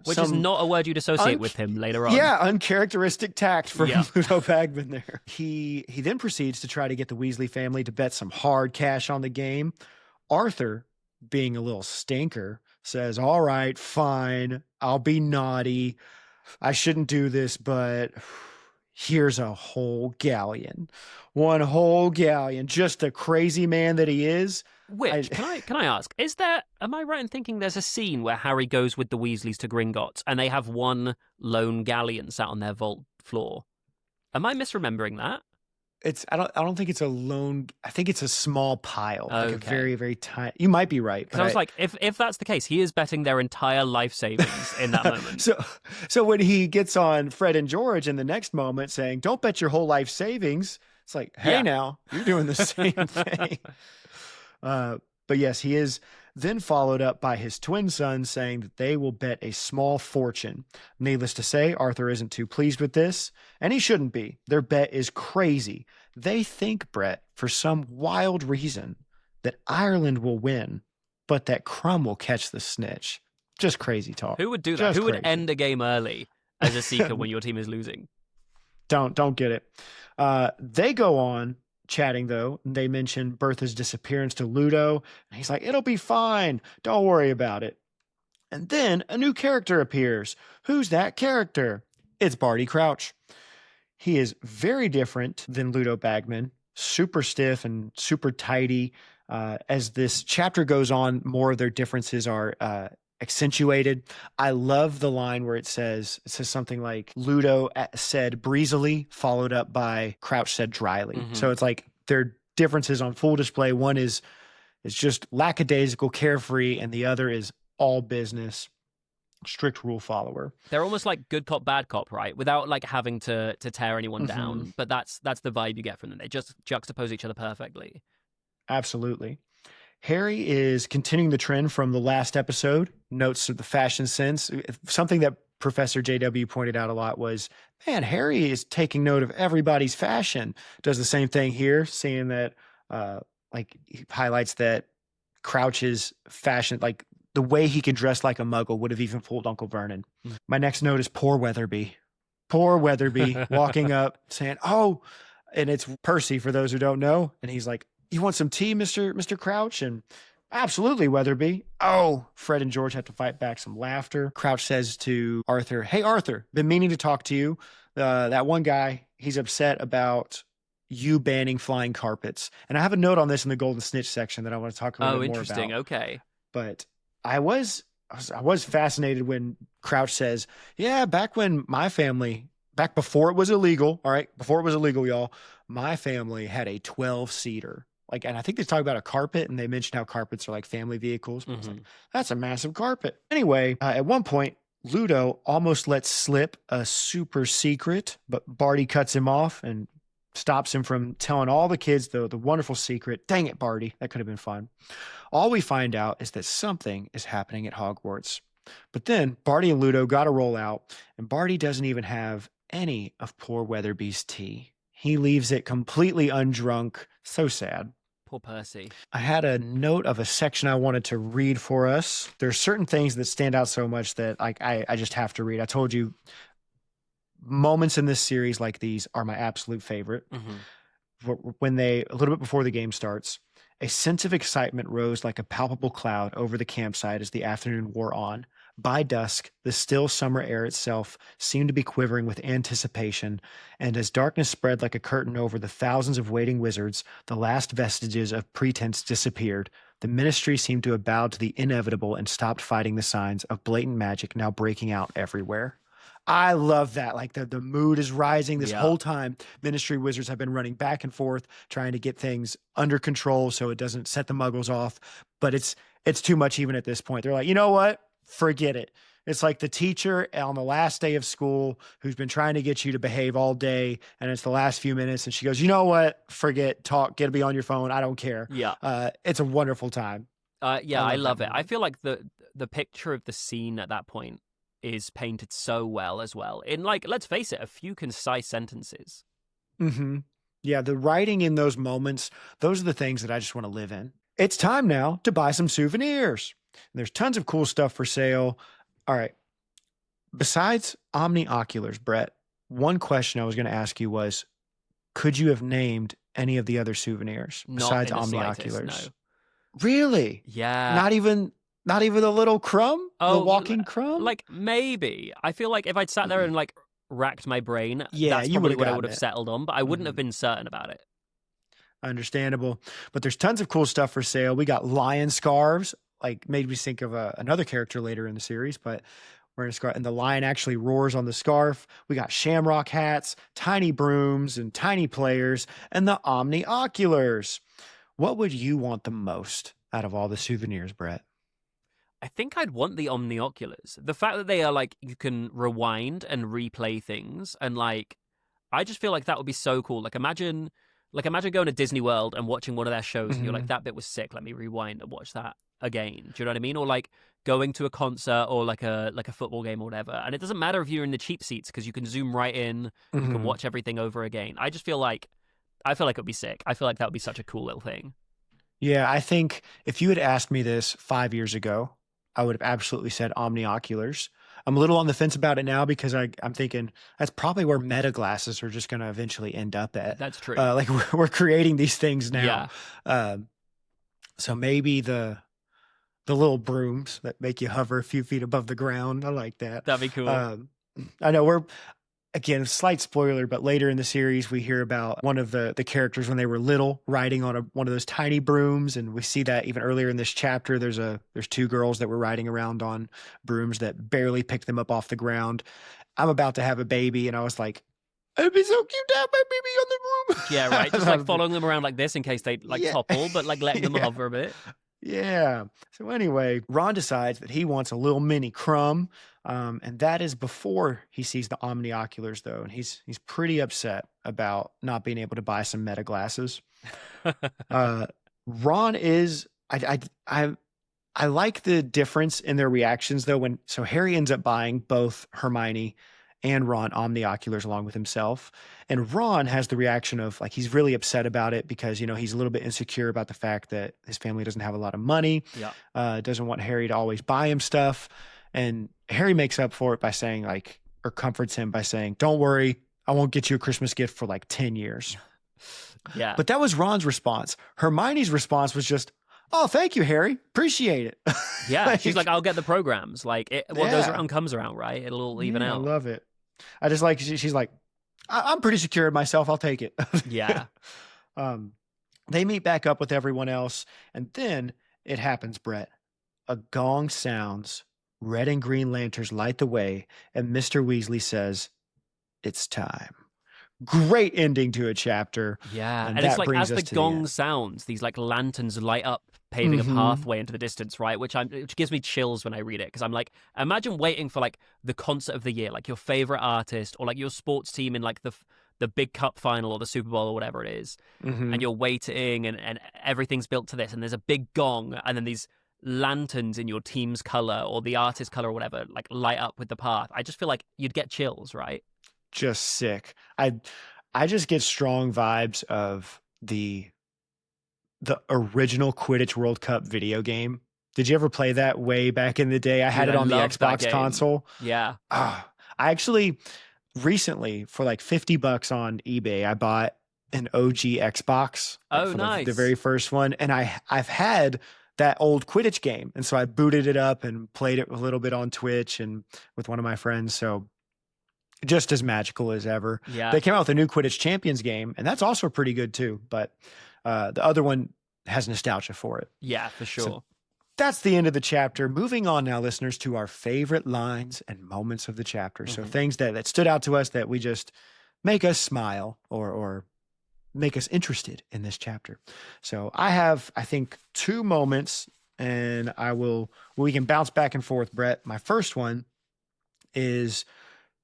Which is not a word you'd associate with him later on. Yeah, uncharacteristic tact from Ludo Bagman there. He then proceeds to try to get the Weasley family to bet some hard cash on the game. Arthur, being a little stinker, says, all right, fine, I'll be naughty. I shouldn't do this, but here's a whole galleon. One whole galleon. Just the crazy man that he is. Which, can I ask, am I right in thinking there's a scene where Harry goes with the Weasleys to Gringotts and they have one lone galleon sat on their vault floor? Am I misremembering that? I don't think it's a lone. I think it's a small pile, like a Okay. very, very tiny. You might be right. Because I was like, if that's the case, he is betting their entire life savings in that moment. So when he gets on Fred and George in the next moment saying, "Don't bet your whole life savings," it's like, hey, Yeah. now you're doing the same thing. But yes, he is then followed up by his twin sons saying that they will bet a small fortune. Needless to say, Arthur isn't too pleased with this, and he shouldn't be. Their bet is crazy. They think, Brett, for some wild reason, that Ireland will win, but that Crumb will catch the snitch. Just crazy talk. Who would do that? Just Who would crazy. end a game early as a seeker when your team is losing? Don't get it. They go on chatting, though. They mention Bertha's disappearance to Ludo, and he's like, it'll be fine. Don't worry about it. And then a new character appears. Who's that character? It's Barty Crouch. He is very different than Ludo Bagman, super stiff and super tidy. As this chapter goes on, more of their differences are accentuated. I love the line where it says something like Ludo said breezily, followed up by Crouch said dryly. Mhm. So it's like their differences on full display. One is just lackadaisical, carefree, and the other is all business, strict rule follower. They're almost like good cop, bad cop, right? Without like having to tear anyone down. But that's the vibe you get from them. They just juxtapose each other perfectly. Absolutely. Harry is continuing the trend from the last episode, notes of the fashion sense. Something that Professor JW pointed out a lot was, man, Harry is taking note of everybody's fashion. Does the same thing here, seeing that, like, he highlights that Crouch's fashion, like the way he can dress like a muggle would have even fooled Uncle Vernon. My next note is poor Weatherby. Poor Weatherby walking up saying, oh, and it's Percy for those who don't know. And he's like, you want some tea, Mr. Crouch? And absolutely, Weatherby. Oh, Fred and George have to fight back some laughter. Crouch says to Arthur, hey, Arthur, been meaning to talk to you. That one guy, he's upset about you banning flying carpets. And I have a note on this in the Golden Snitch section that I want to talk a little bit more about. Oh, interesting. Okay. But I was fascinated when Crouch says, yeah, back when my family, back before it was illegal, all right, before it was illegal, y'all, my family had a 12-seater. Like, and I think they talk about a carpet, and they mentioned how carpets are like family vehicles. But it's like, that's a massive carpet. Anyway, at one point, Ludo almost lets slip a super secret, but Barty cuts him off and stops him from telling all the kids the wonderful secret. Dang it, Barty. That could have been fun. All we find out is that something is happening at Hogwarts. But then Barty and Ludo got to roll out, and Barty doesn't even have any of poor Weatherby's tea. He leaves it completely undrunk. So sad. Poor Percy. I had a note of a section I wanted to read for us. There's certain things that stand out so much that I just have to read. I told you moments in this series like these are my absolute favorite. When a little bit before the game starts, a sense of excitement rose like a palpable cloud over the campsite as the afternoon wore on. By dusk, the still summer air itself seemed to be quivering with anticipation, and as darkness spread like a curtain over the thousands of waiting wizards, the last vestiges of pretense disappeared. The ministry seemed to have bowed to the inevitable and stopped fighting the signs of blatant magic now breaking out everywhere. I love that. Like the mood is rising this whole time. Ministry wizards have been running back and forth, trying to get things under control so it doesn't set the muggles off. But it's too much even at this point. They're like, you know what? Forget it. It's like the teacher on the last day of school who's been trying to get you to behave all day, and it's the last few minutes, and she goes, you know what? Forget, talk, get to be on your phone. I don't care. Yeah. It's a wonderful time. I love it. I feel like the picture of the scene at that point is painted so well as well. In, like, let's face it, a few concise sentences. Yeah, the writing in those moments, those are the things that I just want to live in. It's time now to buy some souvenirs. There's tons of cool stuff for sale. All right. Besides Omni-Oculars, Brett, one question I was going to ask you was, could you have named any of the other souvenirs besides Omni-Oculars? No. Really? Yeah. Not even the little crumb? The walking crumb? Like, maybe. I feel like if I'd sat there and, like, racked my brain, that's you probably would've what I gotten would have it. settled on, but I wouldn't have been certain about it. Understandable. But there's tons of cool stuff for sale. We got lion scarves, like made me think of another character later in the series, but wearing a scarf, and the lion actually roars on the scarf. We got shamrock hats, tiny brooms, and tiny players, and the omni-oculars. What would you want the most out of all the souvenirs, Brett? I think I'd want the omni-oculars. The fact that they are like, you can rewind and replay things, and like, I just feel like that would be so cool. Like imagine going to Disney World and watching one of their shows and you're like, that bit was sick, let me rewind and watch that again. Do you know what I mean? Or like going to a concert or like a football game or whatever. And it doesn't matter if you're in the cheap seats because you can zoom right in, you can watch everything over again. I feel like it would be sick. I feel like that would be such a cool little thing. Yeah, I think if you had asked me this 5 years ago, I would have absolutely said omni-oculars. I'm a little on the fence about it now because I'm thinking that's probably where meta glasses are just going to eventually end up at. That's true. Like we're creating these things now. Yeah. So maybe the little brooms that make you hover a few feet above the ground. I like that. That'd be cool. I know again, slight spoiler, but later in the series, we hear about one of the characters when they were little riding on one of those tiny brooms. And we see that even earlier in this chapter, there's two girls that were riding around on brooms that barely picked them up off the ground. I'm about to have a baby. And I was like, it'd be so cute to have my baby on the broom. Yeah, right. Just like following them around like this in case they topple, but like letting them hover a bit. Yeah. So anyway, Ron decides that he wants a little mini crumb. And that is before he sees the omni-oculars, though. And he's pretty upset about not being able to buy some meta glasses. Ron is, I like the difference in their reactions, though. So Harry ends up buying both Hermione and Ron omni-oculars along with himself. And Ron has the reaction of like, he's really upset about it because, he's a little bit insecure about the fact that his family doesn't have a lot of money. Yeah. Doesn't want Harry to always buy him stuff. And Harry makes up for it by saying or comforts him by saying, don't worry, I won't get you a Christmas gift for like 10 years. Yeah. But that was Ron's response. Hermione's response was just, oh, thank you, Harry. Appreciate it. Yeah. She's like, I'll get the programs. Like what goes around comes around, right? It'll all even out. I love it. I just like, she's like, I'm pretty secure in myself. I'll take it. Yeah. They meet back up with everyone else. And then it happens, Brett. A gong sounds. Red and green lanterns light the way, and Mr. Weasley says, it's time. Great ending to a chapter. Yeah, and it's like as the gong sounds, these like lanterns light up, paving a pathway into the distance, right? Which gives me chills when I read it, because I'm like, imagine waiting for like the concert of the year, like your favorite artist or like your sports team in like the big cup final or the Super Bowl or whatever it is, and you're waiting and everything's built to this, and there's a big gong, and then these lanterns in your team's color or the artist's color or whatever like light up with the path. I just feel like you'd get chills, right? Just sick. I just get strong vibes of the original Quidditch World Cup video game. Did you ever play that way back in the day? I had it on the Xbox console. Yeah. I actually recently for like $50 on eBay, I bought an OG Xbox. Oh, nice. The very first one. And I've had that old Quidditch game. And so I booted it up and played it a little bit on Twitch and with one of my friends. So just as magical as ever. Yeah. They came out with a new Quidditch Champions game, and that's also pretty good too. But the other one has nostalgia for it. Yeah, for sure. So that's the end of the chapter. Moving on now, listeners, to our favorite lines and moments of the chapter. So things that stood out to us that we just make us smile or make us interested in this chapter. So I have, I think, two moments, and we can bounce back and forth, Brett. My first one is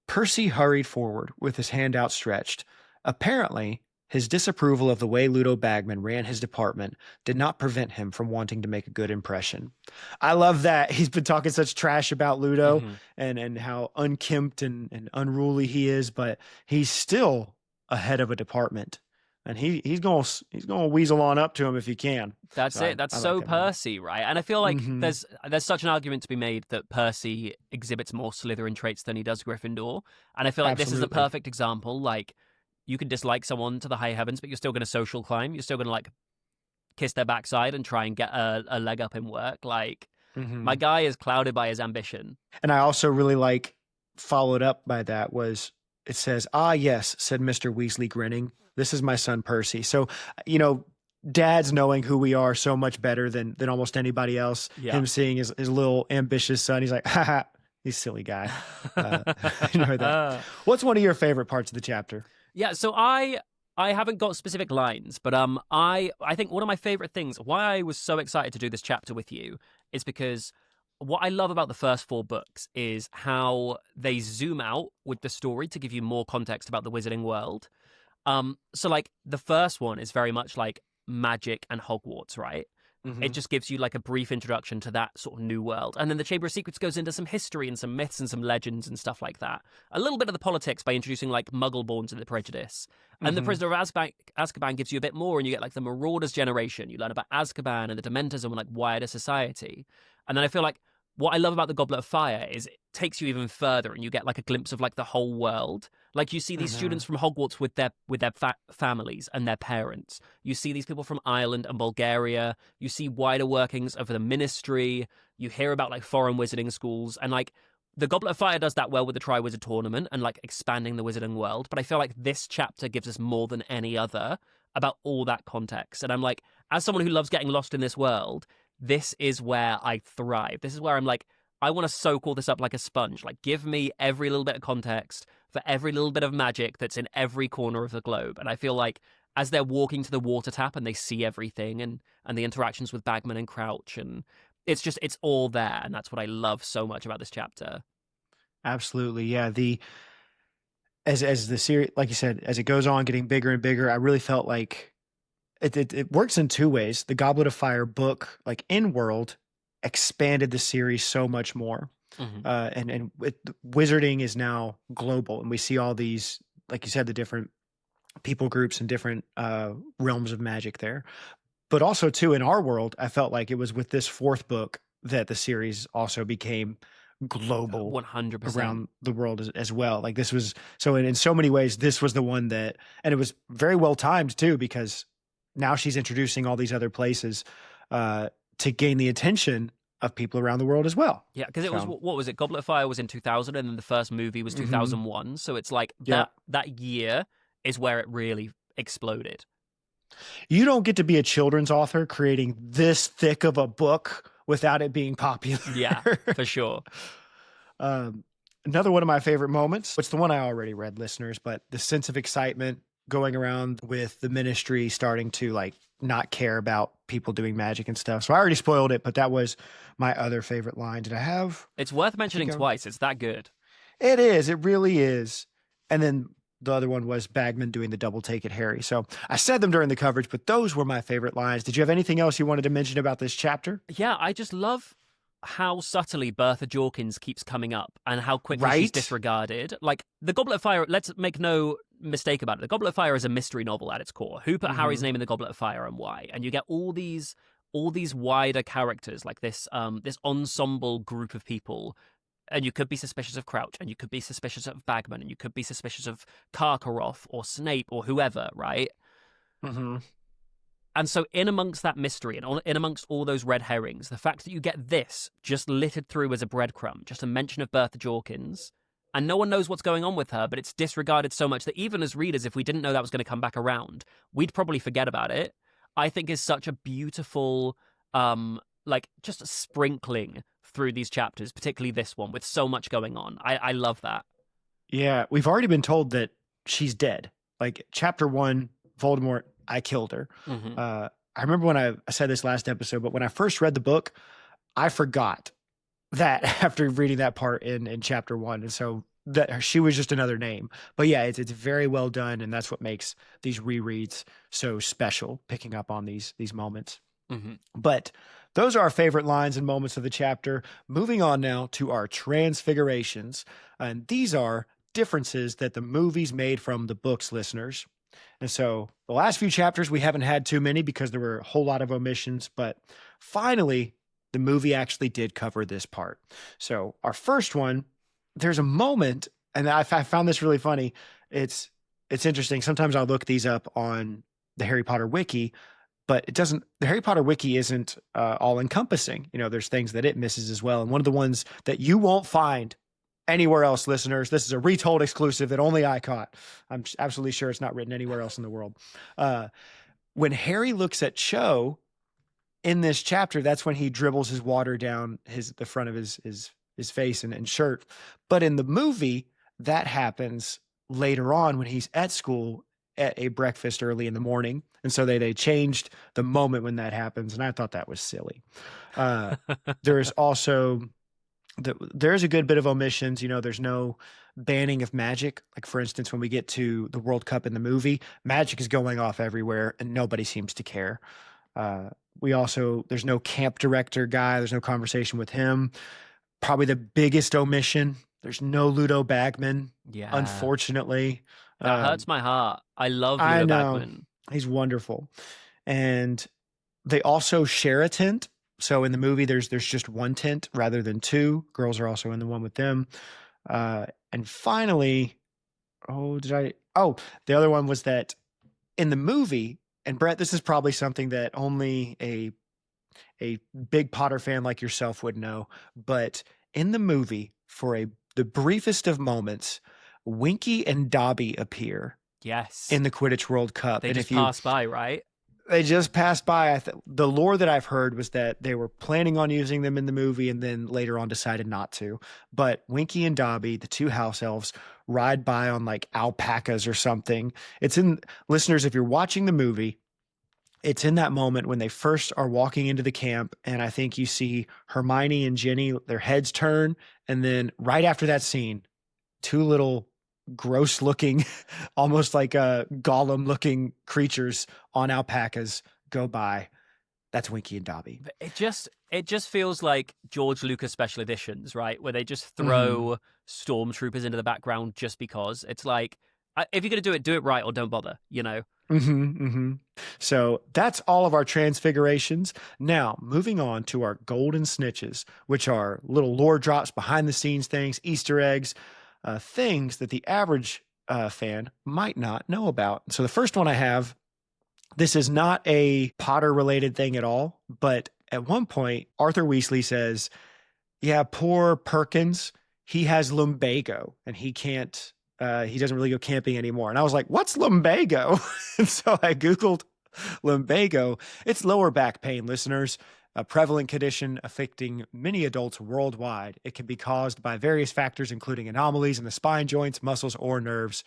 Percy hurried forward with his hand outstretched. Apparently, his disapproval of the way Ludo Bagman ran his department did not prevent him from wanting to make a good impression. I love that. He's been talking such trash about Ludo and how unkempt and unruly he is, but he's still a head of a department. And he's going to weasel on up to him if he can. That's it. That's so Percy, right? And I feel like there's such an argument to be made that Percy exhibits more Slytherin traits than he does Gryffindor. And I feel like this is a perfect example. Like, you can dislike someone to the high heavens, but you're still going to social climb. You're still going to like kiss their backside and try and get a leg up in work. Like, my guy is clouded by his ambition. And I also really like, followed up by that was, it says, "Ah, yes," said Mr. Weasley, grinning. "This is my son, Percy." So, dads knowing who we are so much better than almost anybody else. Yeah. Him seeing his little ambitious son, he's like, "Ha ha." He's a silly guy. You know that. What's one of your favorite parts of the chapter? Yeah, so I haven't got specific lines, but I think one of my favorite things, why I was so excited to do this chapter with you, is because what I love about the first 4 books is how they zoom out with the story to give you more context about the wizarding world. So like the first one is very much like magic and Hogwarts, right? Mm-hmm. It just gives you like a brief introduction to that sort of new world. And then the Chamber of Secrets goes into some history and some myths and some legends and stuff like that. A little bit of the politics by introducing like Muggle-born to the prejudice. And the Prisoner of Azkaban gives you a bit more, and you get like the Marauders generation. You learn about Azkaban and the Dementors and like wider society. And then I feel like what I love about the Goblet of Fire is it takes you even further, and you get like a glimpse of like the whole world. Like you see these students from Hogwarts with their families and their parents. You see these people from Ireland and Bulgaria. You see wider workings of the Ministry. You hear about like foreign wizarding schools, and like the Goblet of Fire does that well with the Triwizard Tournament and like expanding the wizarding world. But I feel like this chapter gives us more than any other about all that context. And I'm like, as someone who loves getting lost in this world, this is where I thrive. This is where I'm like, I want to soak all this up like a sponge. Like, give me every little bit of context for every little bit of magic that's in every corner of the globe. And I feel like as they're walking to the water tap and they see everything and the interactions with Bagman and Crouch, and it's all there. And that's what I love so much about this chapter. Absolutely. Yeah. As the series, like you said, as it goes on getting bigger and bigger, I really felt like it works in 2 ways. The Goblet of Fire book, like in world, expanded the series so much more. And wizarding is now global, and we see all these, like you said, the different people groups and different realms of magic there. But also too, in our world, I felt like it was with this 4th book that the series also became global 100% around the world as well. Like this was, so in so many ways, this was the one that, and it was very well timed too, because now she's introducing all these other places to gain the attention of people around the world as well. Yeah, because it was, what was it? Goblet of Fire was in 2000, and then the first movie was 2001. So it's like that year is where it really exploded. You don't get to be a children's author creating this thick of a book without it being popular. Yeah, for sure. Another one of my favorite moments, it's the one I already read, listeners, but the sense of excitement going around with the Ministry starting to like not care about people doing magic and stuff. So I already spoiled it, but that was my other favorite line. Did I have? It's worth mentioning twice. It's that good. It is. It really is. And then the other one was Bagman doing the double take at Harry. So I said them during the coverage, but those were my favorite lines. Did you have anything else you wanted to mention about this chapter? Yeah, I just love how subtly Bertha Jorkins keeps coming up and how quickly she's disregarded. Like, the Goblet of Fire, let's make no mistake about it. The Goblet of Fire is a mystery novel at its core. Who put Harry's name in the Goblet of Fire and why? And you get all these wider characters, like this ensemble group of people. And you could be suspicious of Crouch, and you could be suspicious of Bagman, and you could be suspicious of Karkaroff or Snape or whoever, right? And so in amongst that mystery and in amongst all those red herrings, the fact that you get this just littered through as a breadcrumb, just a mention of Bertha Jorkins, and no one knows what's going on with her, but it's disregarded so much that even as readers, if we didn't know that was going to come back around, we'd probably forget about it, I think is such a beautiful, just a sprinkling through these chapters, particularly this one, with so much going on. I love that. Yeah, we've already been told that she's dead. Like, chapter 1, Voldemort, I killed her. I remember when I said this last episode, but when I first read the book, I forgot that after reading that part in chapter 1. And so that she was just another name. But yeah, it's very well done. And that's what makes these rereads so special, picking up on these moments. But those are our favorite lines and moments of the chapter. Moving on now to our transfigurations. And these are differences that the movies made from the books, listeners. And so the last few chapters, we haven't had too many because there were a whole lot of omissions. But finally, the movie actually did cover this part. So our first one, there's a moment, and I found this really funny. It's interesting. Sometimes I'll look these up on the Harry Potter wiki, but the Harry Potter wiki isn't all encompassing. You know, there's things that it misses as well. And one of the ones that you won't find anywhere else, listeners, this is a Retold exclusive that only I caught. I'm absolutely sure it's not written anywhere else in the world. When Harry looks at Cho in this chapter, that's when he dribbles his water down the front of his his face and shirt. But in the movie, that happens later on when he's at school at a breakfast early in the morning. And so they changed the moment when that happens. And I thought that was silly. There's also, there's a good bit of omissions. There's no banning of magic. Like, for instance, when we get to the World Cup in the movie, magic is going off everywhere and nobody seems to care. There's no camp director guy. There's no conversation with him. Probably the biggest omission, there's no Ludo Bagman. Yeah. Unfortunately. That hurts my heart. I love Ludo Bagman. He's wonderful. And they also share a tent. So in the movie, there's just one tent rather than two. Girls are also in the one with them. And finally, the other one was that in the movie, and Brett, this is probably something that only a big Potter fan like yourself would know, but in the movie, for the briefest of moments, Winky and Dobby appear. Yes. In the Quidditch World Cup. They just pass by, right? They just passed by. The lore that I've heard was that they were planning on using them in the movie and then later on decided not to. But Winky and Dobby, the two house elves, ride by on like alpacas or something. Listeners, if you're watching the movie, it's in that moment when they first are walking into the camp, and I think you see Hermione and Ginny, their heads turn, and then right after that scene, two little gross looking, almost like Gollum looking creatures on alpacas go by. That's Winky and Dobby. It just feels like George Lucas special editions, right? Where they just throw stormtroopers into the background just because. It's like, if you're going to do it right or don't bother, So that's all of our transfigurations. Now, moving on to our golden snitches, which are little lore drops, behind the scenes things, Easter eggs, things that the average fan might not know about. So the first one I have, this is not a Potter related thing at all, but at one point, Arthur Weasley says, yeah, poor Perkins, he has lumbago and he doesn't really go camping anymore. And I was like, what's lumbago? And so I Googled lumbago. It's lower back pain, listeners. A prevalent condition affecting many adults worldwide. It can be caused by various factors, including anomalies in the spine joints, muscles, or nerves,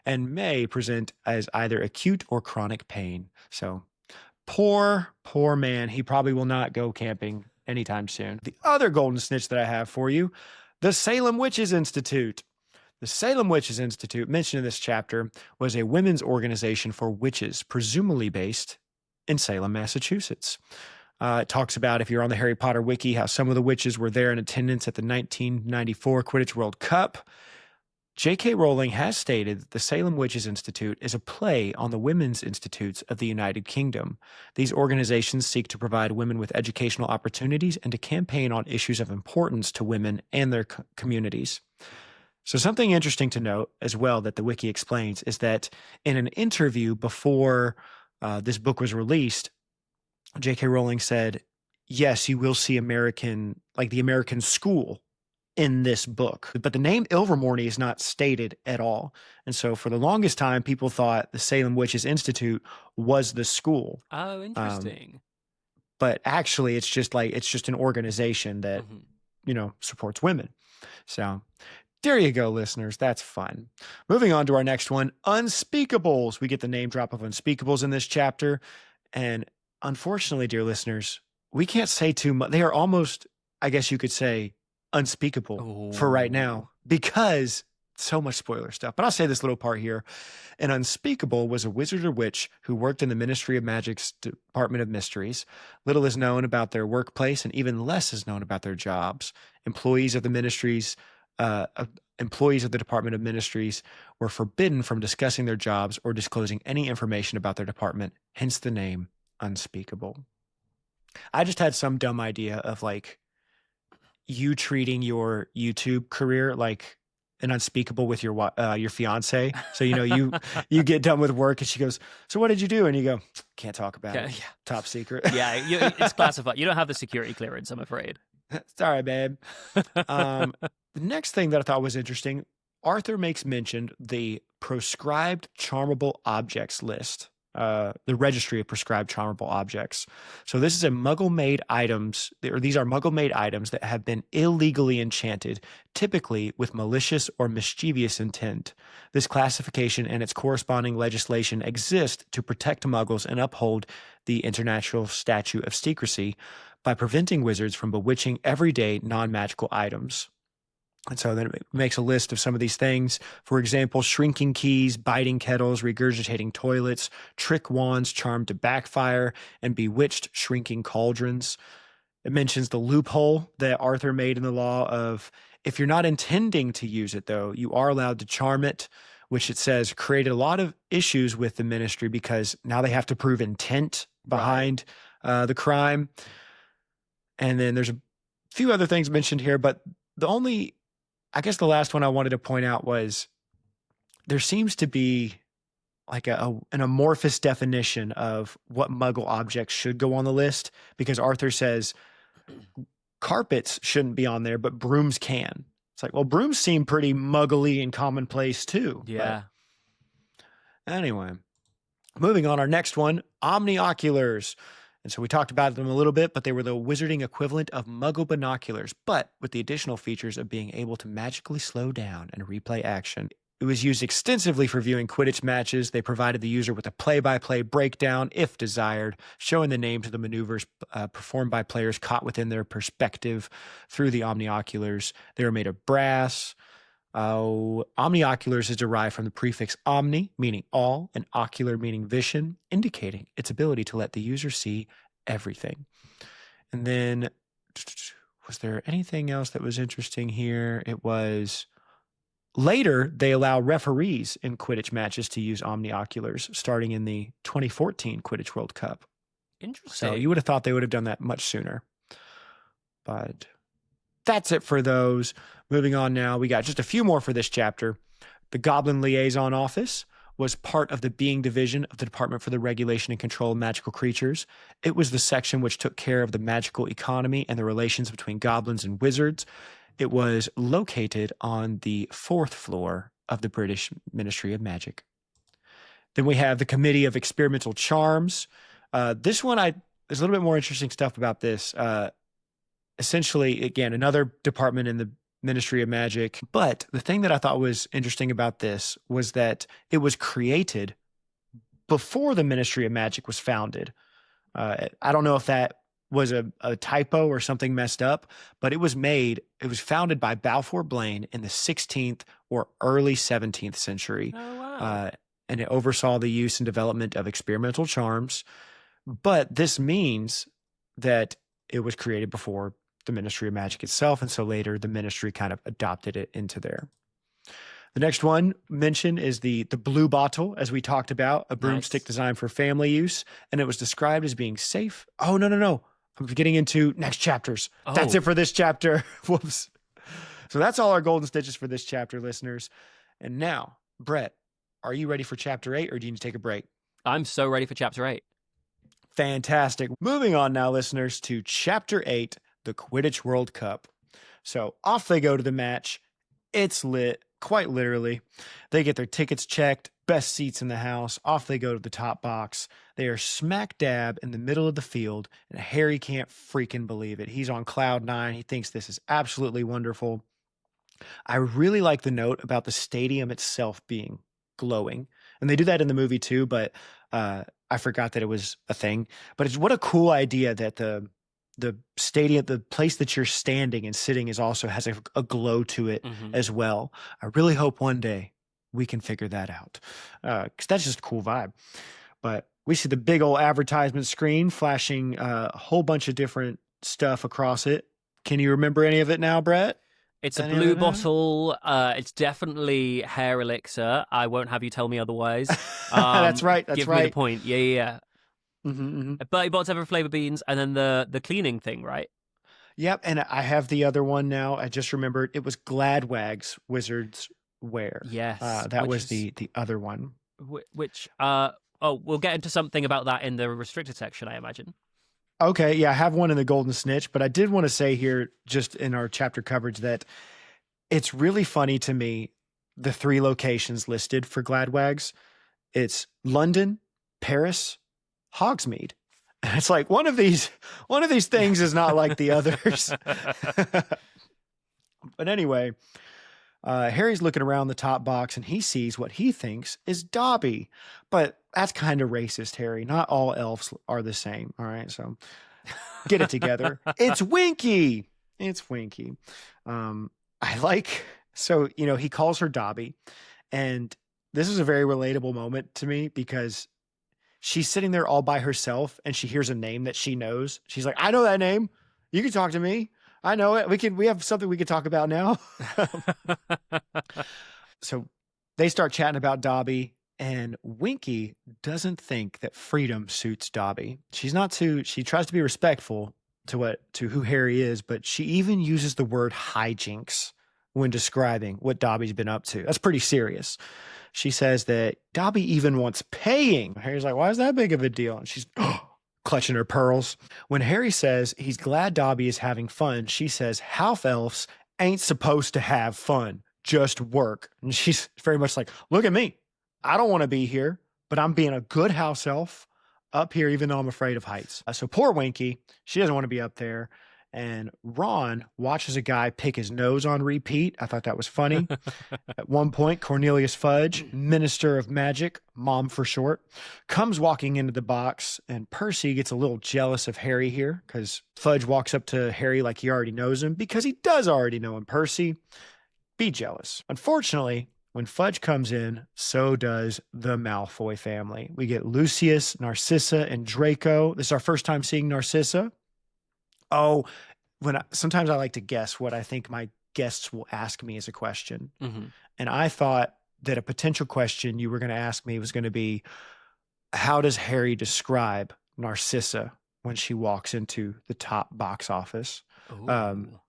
and may present as either acute or chronic pain. So poor man. He probably will not go camping anytime soon. The other golden snitch that I have for you, the Salem Witches Institute. The Salem Witches Institute, mentioned in this chapter, was a women's organization for witches, presumably based in Salem, Massachusetts. It talks about, if you're on the Harry Potter wiki, how some of the witches were there in attendance at the 1994 Quidditch World Cup. J.K. Rowling has stated that the Salem Witches Institute is a play on the Women's Institutes of the United Kingdom. These organizations seek to provide women with educational opportunities and to campaign on issues of importance to women and their communities. So something interesting to note as well that the wiki explains is that in an interview before this book was released, J.K. Rowling said, yes, you will see the American school in this book. But the name Ilvermorny is not stated at all. And so for the longest time, people thought the Salem Witches Institute was the school. Oh, interesting. But actually, it's just an organization that, supports women. So there you go, listeners. That's fun. Moving on to our next one, Unspeakables. We get the name drop of Unspeakables in this chapter. And unfortunately, dear listeners, we can't say too much. They are almost, I guess you could say, unspeakable for right now because so much spoiler stuff. But I'll say this little part here. An Unspeakable was a wizard or witch who worked in the Ministry of Magic's Department of Mysteries. Little is known about their workplace and even less is known about their jobs. Employees of the Department of Mysteries were forbidden from discussing their jobs or disclosing any information about their department, hence the name Unspeakable. I just had some dumb idea of like you treating your YouTube career like an unspeakable with your fiance. So, you get done with work and she goes, so what did you do? And you go, can't talk about it. Yeah. Top secret. Yeah. It's classified. You don't have the security clearance, I'm afraid. Sorry, babe. The next thing that I thought was interesting, Arthur makes mention the proscribed charmable objects list the registry of prescribed charmable objects. So this is a Muggle-made items, or these are Muggle-made items that have been illegally enchanted, typically with malicious or mischievous intent. This classification and its corresponding legislation exist to protect Muggles and uphold the international statute of secrecy by preventing wizards from bewitching everyday non-magical items. And so then it makes a list of some of these things. For example, shrinking keys, biting kettles, regurgitating toilets, trick wands charmed to backfire, and bewitched shrinking cauldrons. It mentions the loophole that Arthur made in the law of if you're not intending to use it, though, you are allowed to charm it, which it says created a lot of issues with the ministry because now they have to prove intent behind the crime. And then there's a few other things mentioned here, but I guess the last one I wanted to point out was there seems to be like an amorphous definition of what Muggle objects should go on the list, because Arthur says carpets shouldn't be on there, but brooms can. It's like, well, brooms seem pretty muggly and commonplace too. Yeah. But anyway, moving on, our next one, omnioculars. And so we talked about them a little bit, but they were the wizarding equivalent of Muggle binoculars, but with the additional features of being able to magically slow down and replay action. It was used extensively for viewing Quidditch matches. They provided the user with a play-by-play breakdown, if desired, showing the names of the maneuvers performed by players caught within their perspective through the omnioculars. They were made of brass. Omnioculars is derived from the prefix omni, meaning all, and ocular, meaning vision, indicating its ability to let the user see everything. And then, was there anything else that was interesting here? It was later they allow referees in Quidditch matches to use omnioculars, starting in the 2014 Quidditch World Cup. Interesting. So you would have thought they would have done that much sooner. But that's it for those. Moving on now, we got just a few more for this chapter. The Goblin Liaison Office was part of the Being Division of the Department for the Regulation and Control of Magical Creatures. It was the section which took care of the magical economy and the relations between goblins and wizards. It was located on the 4th floor of the British Ministry of Magic. Then we have the Committee of Experimental Charms. This one, there's a little bit more interesting stuff about this. Essentially, again, another department in the Ministry of Magic. But the thing that I thought was interesting about this was that it was created before the Ministry of Magic was founded. I don't know if that was a typo or something messed up, but it was founded by Balfour Blaine in the 16th or early 17th century. Oh, wow. And it oversaw the use and development of experimental charms. But this means that it was created before the Ministry of Magic itself, and so later the ministry kind of adopted it into there. The next one mentioned is the blue bottle, as we talked about, a broomstick designed for family use, and it was described as being safe. Oh, no. I'm getting into next chapters. Oh. That's it for this chapter. Whoops. So that's all our golden stitches for this chapter, listeners. And now, Brett, are you ready for chapter 8, or do you need to take a break? I'm so ready for chapter 8. Fantastic. Moving on now, listeners, to chapter 8, the Quidditch World Cup. So off they go to the match. It's lit, quite literally. They get their tickets checked, best seats in the house. Off they go to the top box. They are smack dab in the middle of the field, and Harry can't freaking believe it. He's on cloud 9. He thinks this is absolutely wonderful. I really like the note about the stadium itself being glowing. And they do that in the movie too, but I forgot that it was a thing. But it's what a cool idea that the stadium, the place that you're standing and sitting has a glow to it as well. I really hope one day we can figure that out, because that's just a cool vibe. But we see the big old advertisement screen flashing a whole bunch of different stuff across it. Can you remember any of it now, Brett? It's a blue bottle. It's definitely hair elixir. I won't have you tell me otherwise. That's right. Give me the point. Yeah. Mm-hmm. 30 bots ever flavor beans, and then the cleaning thing, right? Yep, and I have the other one now. I just remembered it was Gladwag's Wizards Wear. Yes, that was the other one. Which we'll get into something about that in the restricted section, I imagine. Okay, yeah, I have one in the Golden Snitch, but I did want to say here, just in our chapter coverage, that it's really funny to me, the 3 locations listed for Gladwag's. It's London, Paris, Hogsmeade. And it's like one of these things is not like the others. But anyway, Harry's looking around the top box and he sees what he thinks is Dobby. But that's kind of racist, Harry. Not all elves are the same. All right. So get it together. It's Winky. It's Winky. He calls her Dobby. And this is a very relatable moment to me because she's sitting there all by herself and she hears a name that she knows. She's like, I know that name. You can talk to me. I know it. We have something we could talk about now. So they start chatting about Dobby, and Winky doesn't think that freedom suits Dobby. She tries to be respectful to who Harry is, but she even uses the word hijinks when describing what Dobby's been up to. That's pretty serious. She says that Dobby even wants paying. Harry's like, why is that big of a deal? And she's clutching her pearls. When Harry says he's glad Dobby is having fun, she says half elves ain't supposed to have fun, just work. And she's very much like, look at me. I don't want to be here, but I'm being a good house elf up here, even though I'm afraid of heights. So poor Winky, she doesn't want to be up there. And Ron watches a guy pick his nose on repeat. I thought that was funny. At one point, Cornelius Fudge, Minister of Magic, Mom for short, comes walking into the box, and Percy gets a little jealous of Harry here because Fudge walks up to Harry like he already knows him because he does already know him. Percy, be jealous. Unfortunately, when Fudge comes in, so does the Malfoy family. We get Lucius, Narcissa, and Draco. This is our first time seeing Narcissa. Oh, sometimes I like to guess what I think my guests will ask me as a question. Mm-hmm. And I thought that a potential question you were going to ask me was going to be, how does Harry describe Narcissa when she walks into the top box office? And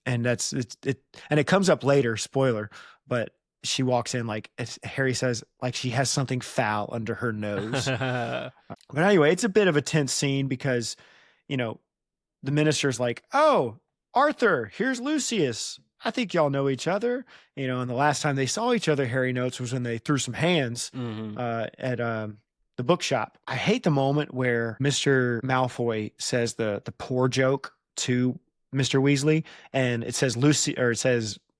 that's it. And it comes up later, spoiler, but she walks in like, Harry says, like she has something foul under her nose. But anyway, it's a bit of a tense scene because, the minister's like, oh, Arthur, here's Lucius. I think y'all know each other. And the last time they saw each other, Harry notes, was when they threw some hands at the bookshop. I hate the moment where Mr. Malfoy says the poor joke to Mr. Weasley, and it says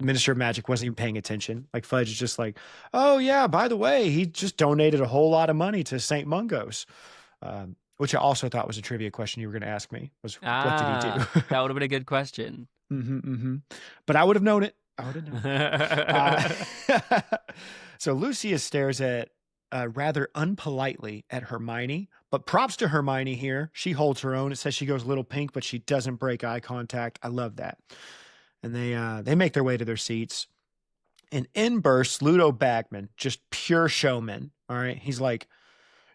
Minister of Magic wasn't even paying attention. Like Fudge is just like, oh yeah, by the way, he just donated a whole lot of money to St. Mungo's. Which I also thought was a trivia question you were going to ask me, was what did he do? That would have been a good question. But I would have known it. I would have known. So Lucius stares at rather unpolitely at Hermione, but props to Hermione here. She holds her own. It says she goes a little pink, but she doesn't break eye contact. I love that. And they make their way to their seats. And in bursts Ludo Bagman, just pure showman. All right. He's like,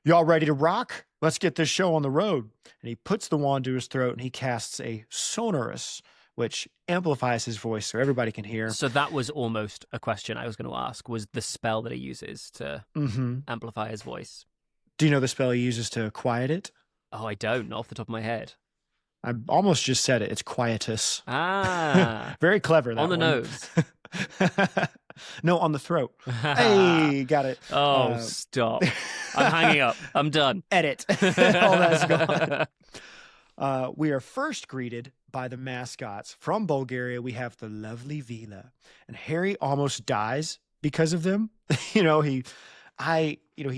y'all ready to rock? Let's get this show on the road. And he puts the wand to his throat and he casts a sonorous, which amplifies his voice so everybody can hear. So that was almost a question I was going to ask, was the spell that he uses to amplify his voice. Do you know the spell he uses to quiet it? Oh, I don't, not off the top of my head. I almost just said it. It's quietus. Ah. Very clever, that on the one. nose. No, on the throat. Hey, got it. Oh, stop. I'm hanging up. I'm done. Edit. All that's gone. We are first greeted by the mascots. From Bulgaria, we have the lovely Vila. And Harry almost dies because of them. He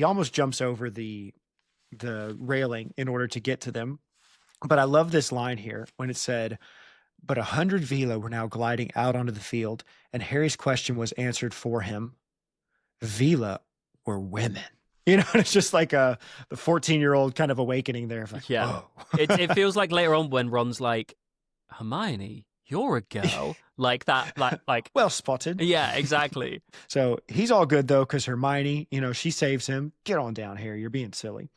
almost jumps over the railing in order to get to them. But I love this line here when it said, but 100 Vila were now gliding out onto the field, and Harry's question was answered for him. Vila were women. It's just like the 14-year-old kind of awakening there. Like, yeah. It feels like later on when Ron's like, Hermione, you're a girl. Like that, like well spotted. Yeah, exactly. So he's all good though, because Hermione, she saves him. Get on down, Harry. You're being silly.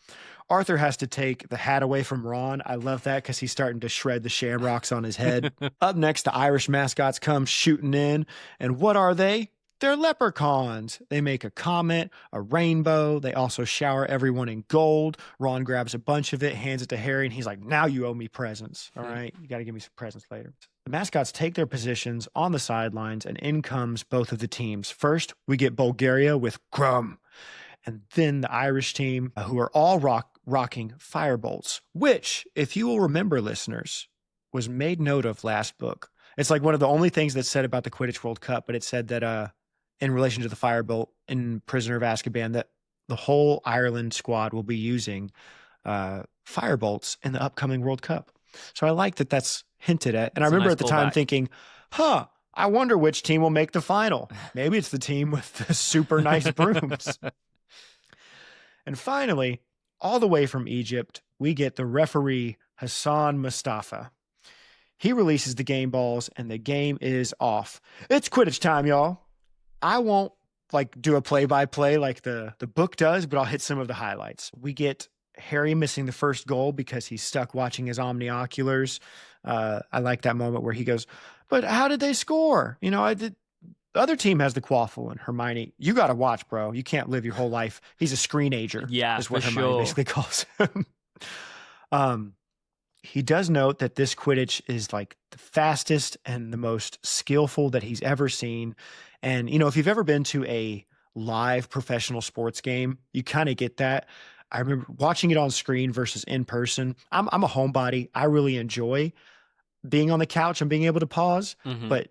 Arthur has to take the hat away from Ron. I love that because he's starting to shred the shamrocks on his head. Up next, the Irish mascots come shooting in. And what are they? They're leprechauns. They make a comet, a rainbow. They also shower everyone in gold. Ron grabs a bunch of it, hands it to Harry, and he's like, now you owe me presents. All right, you got to give me some presents later. The mascots take their positions on the sidelines, and in comes both of the teams. First, we get Bulgaria with Grum. and then the Irish team, who are all rocking firebolts, which, if you will remember, listeners, was made note of last book. It's like one of the only things that's said about the Quidditch World Cup, but it said that in relation to the firebolt in Prisoner of Azkaban, that the whole Ireland squad will be using firebolts in the upcoming World Cup. So I like that that's hinted at. And I remember at the time thinking, I wonder which team will make the final. Maybe it's the team with the super nice brooms. And finally, all the way from Egypt, we get the referee, Hassan Mustafa. He releases the game balls and the game is off. It's Quidditch time, y'all. I won't do a play-by-play like the book does, but I'll hit some of the highlights. We get Harry missing the first goal because he's stuck watching his omnioculars. I like that moment where he goes, but how did they score? The other team has the quaffle, and Hermione, you got to watch, bro. You can't live your whole life. He's a screenager. Yeah, is what for Hermione sure. basically calls him. He does note that this Quidditch is like the fastest and the most skillful that he's ever seen. And, if you've ever been to a live professional sports game, you kind of get that. I remember watching it on screen versus in person. I'm a homebody. I really enjoy being on the couch and being able to pause, but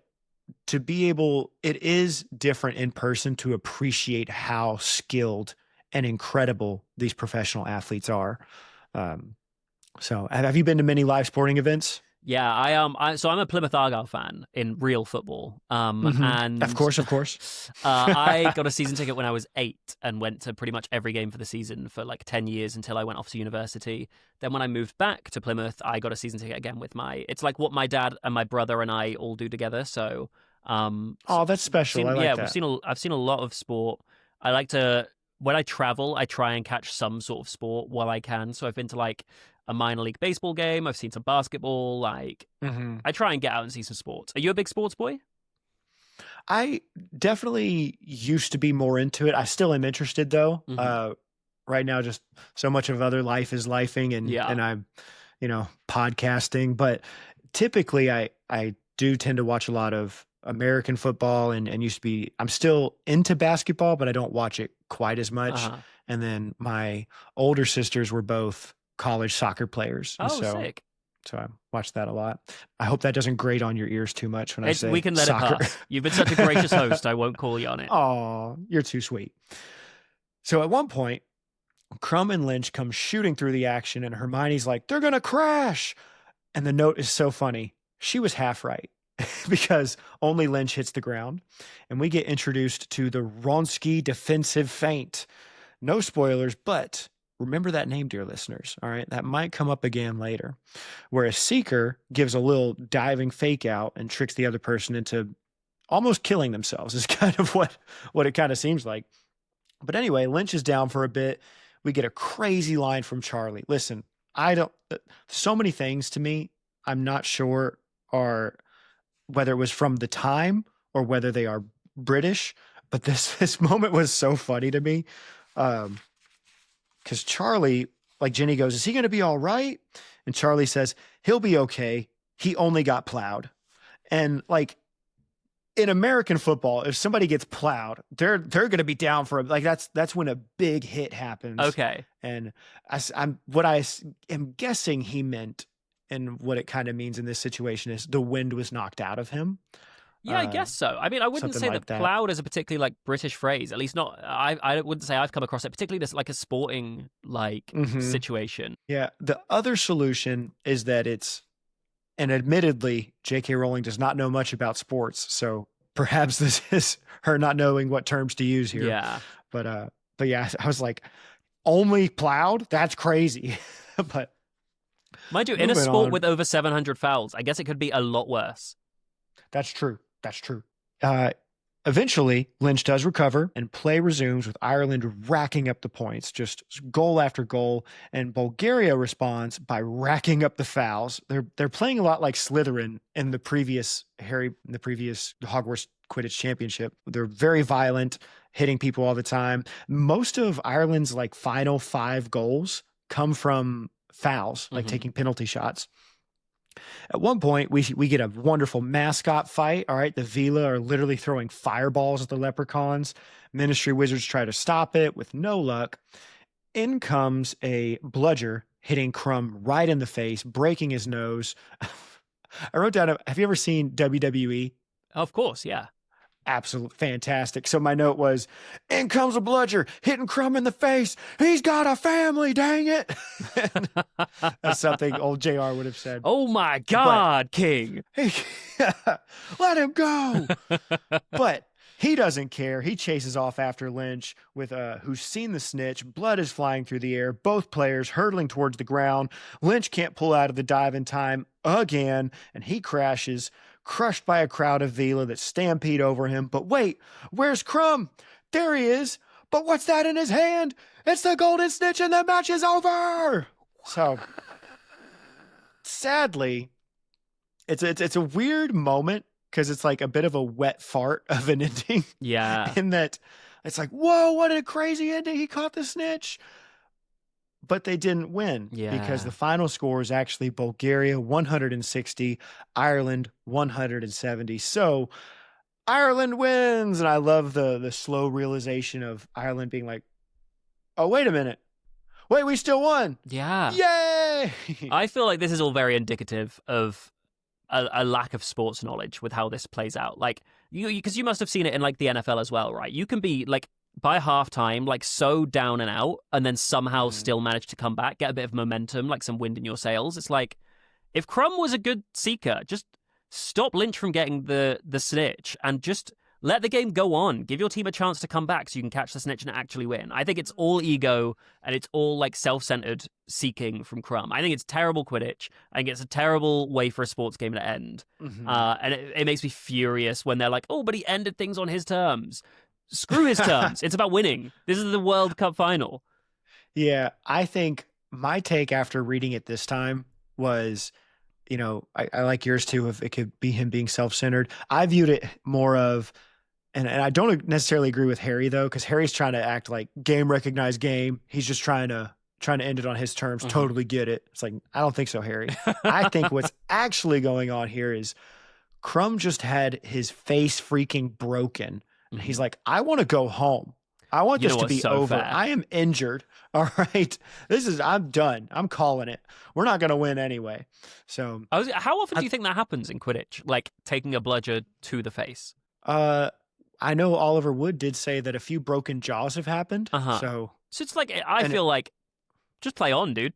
to be able, it is different in person to appreciate how skilled and incredible these professional athletes are. So have you been to many live sporting events? Yeah, so I'm a Plymouth Argyle fan in real football. And Of course. I got a season ticket when I was 8 and went to pretty much every game for the season for 10 years until I went off to university. Then when I moved back to Plymouth, I got a season ticket again with it's like what my dad and my brother and I all do together. So, that's special. I like that. I've seen a lot of sport. I like to, when I travel, I try and catch some sort of sport while I can. So I've been to a minor league baseball game. I've seen some basketball. I try and get out and see some sports. Are you a big sports boy? I definitely used to be more into it. I still am interested though. Right now, just so much of other life is lifing and I'm, podcasting, but typically I do tend to watch a lot of American football and I'm still into basketball, but I don't watch it quite as much. And then my older sisters were both college soccer players. Sick. So I watch that a lot. I hope that doesn't grate on your ears too much when I say we can let soccer. it pass. You've been such a gracious host. I won't call you on it. Oh, you're too sweet. So at one point, Crumb and Lynch come shooting through the action and Hermione's like, they're going to crash. And the note is so funny. She was half right because only Lynch hits the ground. And we get introduced to the Wronski defensive feint. No spoilers, but remember that name, dear listeners. All right. That might come up again later. Where a Seeker gives a little diving fake out and tricks the other person into almost killing themselves is kind of what it kind of seems like. But anyway, Lynch is down for a bit. We get a crazy line from Charlie. Listen, so many things to me, I'm not sure are whether it was from the time or whether they are British, but this moment was so funny to me. Because Charlie, Jenny goes, is he going to be all right? And Charlie says, he'll be okay. He only got plowed. And in American football, if somebody gets plowed, they're going to be down for that's when a big hit happens. Okay. And what I am guessing he meant and what it kind of means in this situation is the wind was knocked out of him. Yeah, I guess so. I mean, I wouldn't say that plowed is a particularly British phrase. At least not. I wouldn't say I've come across it, particularly as a sporting situation. Yeah. The other solution is that and admittedly, J.K. Rowling does not know much about sports, so perhaps this is her not knowing what terms to use here. Yeah. But yeah, I was like, only plowed? That's crazy. But mind you, in a sport with over 700 fouls, I guess it could be a lot worse. That's true. Eventually, Lynch does recover and play resumes with Ireland racking up the points, just goal after goal. And Bulgaria responds by racking up the fouls. They're playing a lot like Slytherin in the previous Hogwarts Quidditch Championship. They're very violent, hitting people all the time. Most of Ireland's final 5 goals come from fouls, taking penalty shots. At one point, we get a wonderful mascot fight. All right, the Vila are literally throwing fireballs at the leprechauns. Ministry wizards try to stop it with no luck. In comes a bludger, hitting Crumb right in the face, breaking his nose. I wrote down, have you ever seen WWE? Of course, yeah. Absolute fantastic. So my note was, in comes a bludger, hitting Crumb in the face. He's got a family, dang it. That's something old JR would have said. Oh my God, King. Let him go. But he doesn't care. He chases off after Lynch with who's seen the snitch. Blood is flying through the air. Both players hurtling towards the ground. Lynch can't pull out of the dive in time again, and he crashes, crushed by a crowd of Vila that stampede over him. But wait, where's Crumb? There he is. But what's that in his hand? It's the Golden Snitch, and the match is over. So, sadly, it's a weird moment because it's like a bit of a wet fart of an ending. Yeah. In that it's like, whoa, what a crazy ending. He caught the snitch. But they didn't win because the final score is actually Bulgaria 160, Ireland 170. So Ireland wins. And I love the slow realization of Ireland being like, oh, wait a minute. Wait, we still won. Yeah. Yay. I feel like this is all very indicative of a lack of sports knowledge with how this plays out. Like, because you must have seen it in like the NFL as well, right? You can be like, by halftime, like so down and out, and then somehow still manage to come back, get a bit of momentum, like some wind in your sails. It's like, if Crumb was a good seeker, just stop Lynch from getting the snitch and just let the game go on. Give your team a chance to come back so you can catch the snitch and actually win. I think it's all ego and it's all like self-centered seeking from Crumb. I think it's terrible Quidditch. I think it's a terrible way for a sports game to end. And it makes me furious when they're like, oh, but he ended things on his terms. Screw his terms. It's about winning. This is the World Cup final. Yeah, I think my take after reading it this time was, you know, I like yours too, if it could be him being self-centered. I viewed it more of, and I don't necessarily agree with Harry though, because Harry's trying to act like game recognized game. He's just trying to end it on his terms. Totally get it. It's like, I don't think so, Harry. I think what's actually going on here is Crumb just had his face freaking broken. And he's like, I want to go home. I want this to be over. Fair. I am injured. All right. I'm done. I'm calling it. We're not going to win anyway. So how often do you think that happens in Quidditch? Like taking a bludger to the face? I know Oliver Wood did say that a few broken jaws have happened. So it's like, I feel like, just play on, dude.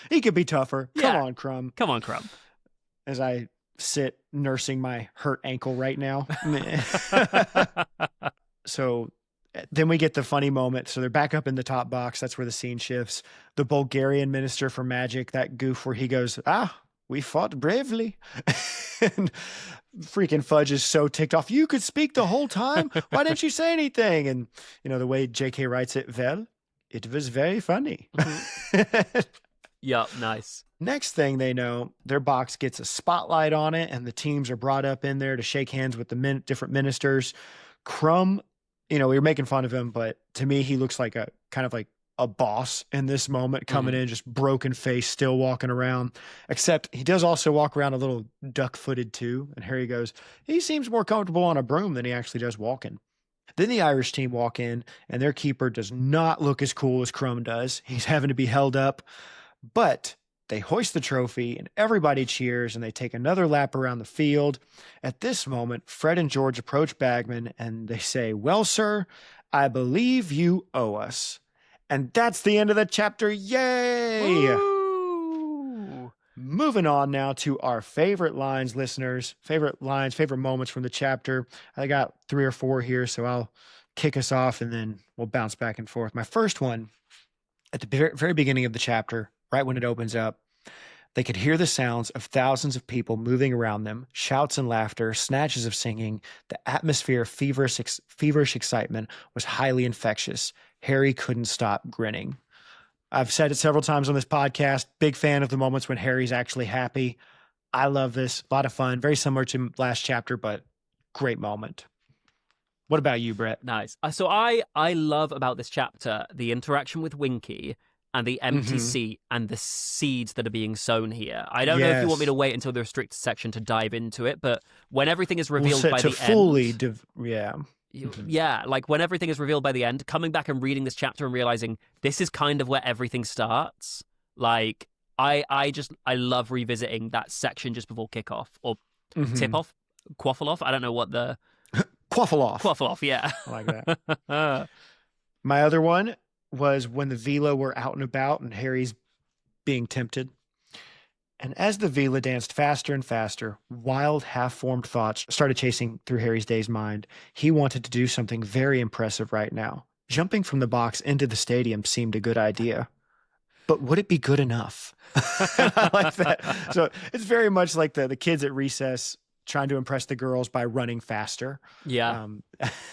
He could be tougher. Yeah. Come on, Crumb. Come on, Crumb. As I sit nursing my hurt ankle right now. So then we get the funny moment. So they're back up in the top box. That's where the scene shifts. The Bulgarian minister for magic, that goof where he goes, we fought bravely. And freaking Fudge is so ticked off. You could speak the whole time. Why didn't you say anything? And, you know, the way JK writes it, well, it was very funny. Yep, nice. Next thing they know, their box gets a spotlight on it, and the teams are brought up in there to shake hands with the different ministers. Crumb, you know, we were making fun of him, but to me, he looks like a kind of like a boss in this moment, coming in, just broken face, still walking around. Except he does also walk around a little duck-footed too. And Harry goes, he seems more comfortable on a broom than he actually does walking. Then the Irish team walk in, and their keeper does not look as cool as Crumb does. He's having to be held up, but they hoist the trophy and everybody cheers and they take another lap around the field. At this moment, Fred and George approach Bagman and they say, well, sir, I believe you owe us. And that's the end of the chapter. Yay! Woo! Moving on now to our favorite lines, listeners. Favorite lines, favorite moments from the chapter. I got 3 or 4 here, so I'll kick us off and then we'll bounce back and forth. My first one, at the very beginning of the chapter, right when it opens up, they could hear the sounds of thousands of people moving around them, shouts and laughter, snatches of singing. The atmosphere of feverish excitement was highly infectious. Harry couldn't stop grinning. I've said it several times on this podcast, big fan of the moments when Harry's actually happy. I love this. A lot of fun. Very similar to last chapter, but great moment. What about you, Brett? Nice. So I love about this chapter the interaction with Winky and the empty seat and the seeds that are being sown here. I don't know if you want me to wait until the restricted section to dive into it, but when everything is revealed by the end... Yeah, like when everything is revealed by the end, coming back and reading this chapter and realizing this is kind of where everything starts. Like, I love revisiting that section just before kickoff or tip-off, quaffle-off. I don't know what the... Quaffle-off. Quaffle-off, yeah. I like that. My other one was when the Vila were out and about and Harry's being tempted. And as the Vila danced faster and faster, wild, half-formed thoughts started chasing through Harry's dazed mind. He wanted to do something very impressive right now. Jumping from the box into the stadium seemed a good idea. But would it be good enough? I like that. So it's very much like the kids at recess trying to impress the girls by running faster. Yeah.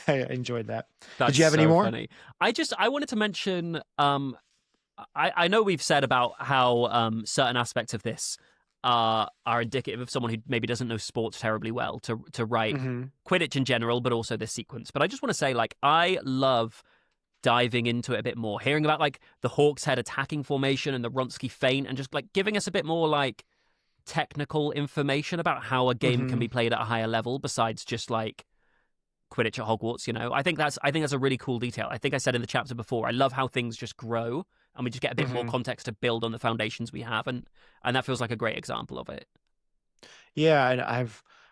I enjoyed that. That's Did you have any more? Funny. I wanted to mention... I know we've said about how certain aspects of this are indicative of someone who maybe doesn't know sports terribly well to write Quidditch in general, but also this sequence. But I just want to say, like, I love diving into it a bit more, hearing about like the Hawk's Head attacking formation and the Wronski feint, and just like giving us a bit more like technical information about how a game can be played at a higher level besides just like Quidditch at Hogwarts. You know, I think that's a really cool detail. I think I said in the chapter before, I love how things just grow. And we just get a bit more context to build on the foundations we have, and that feels like a great example of it. Yeah, and I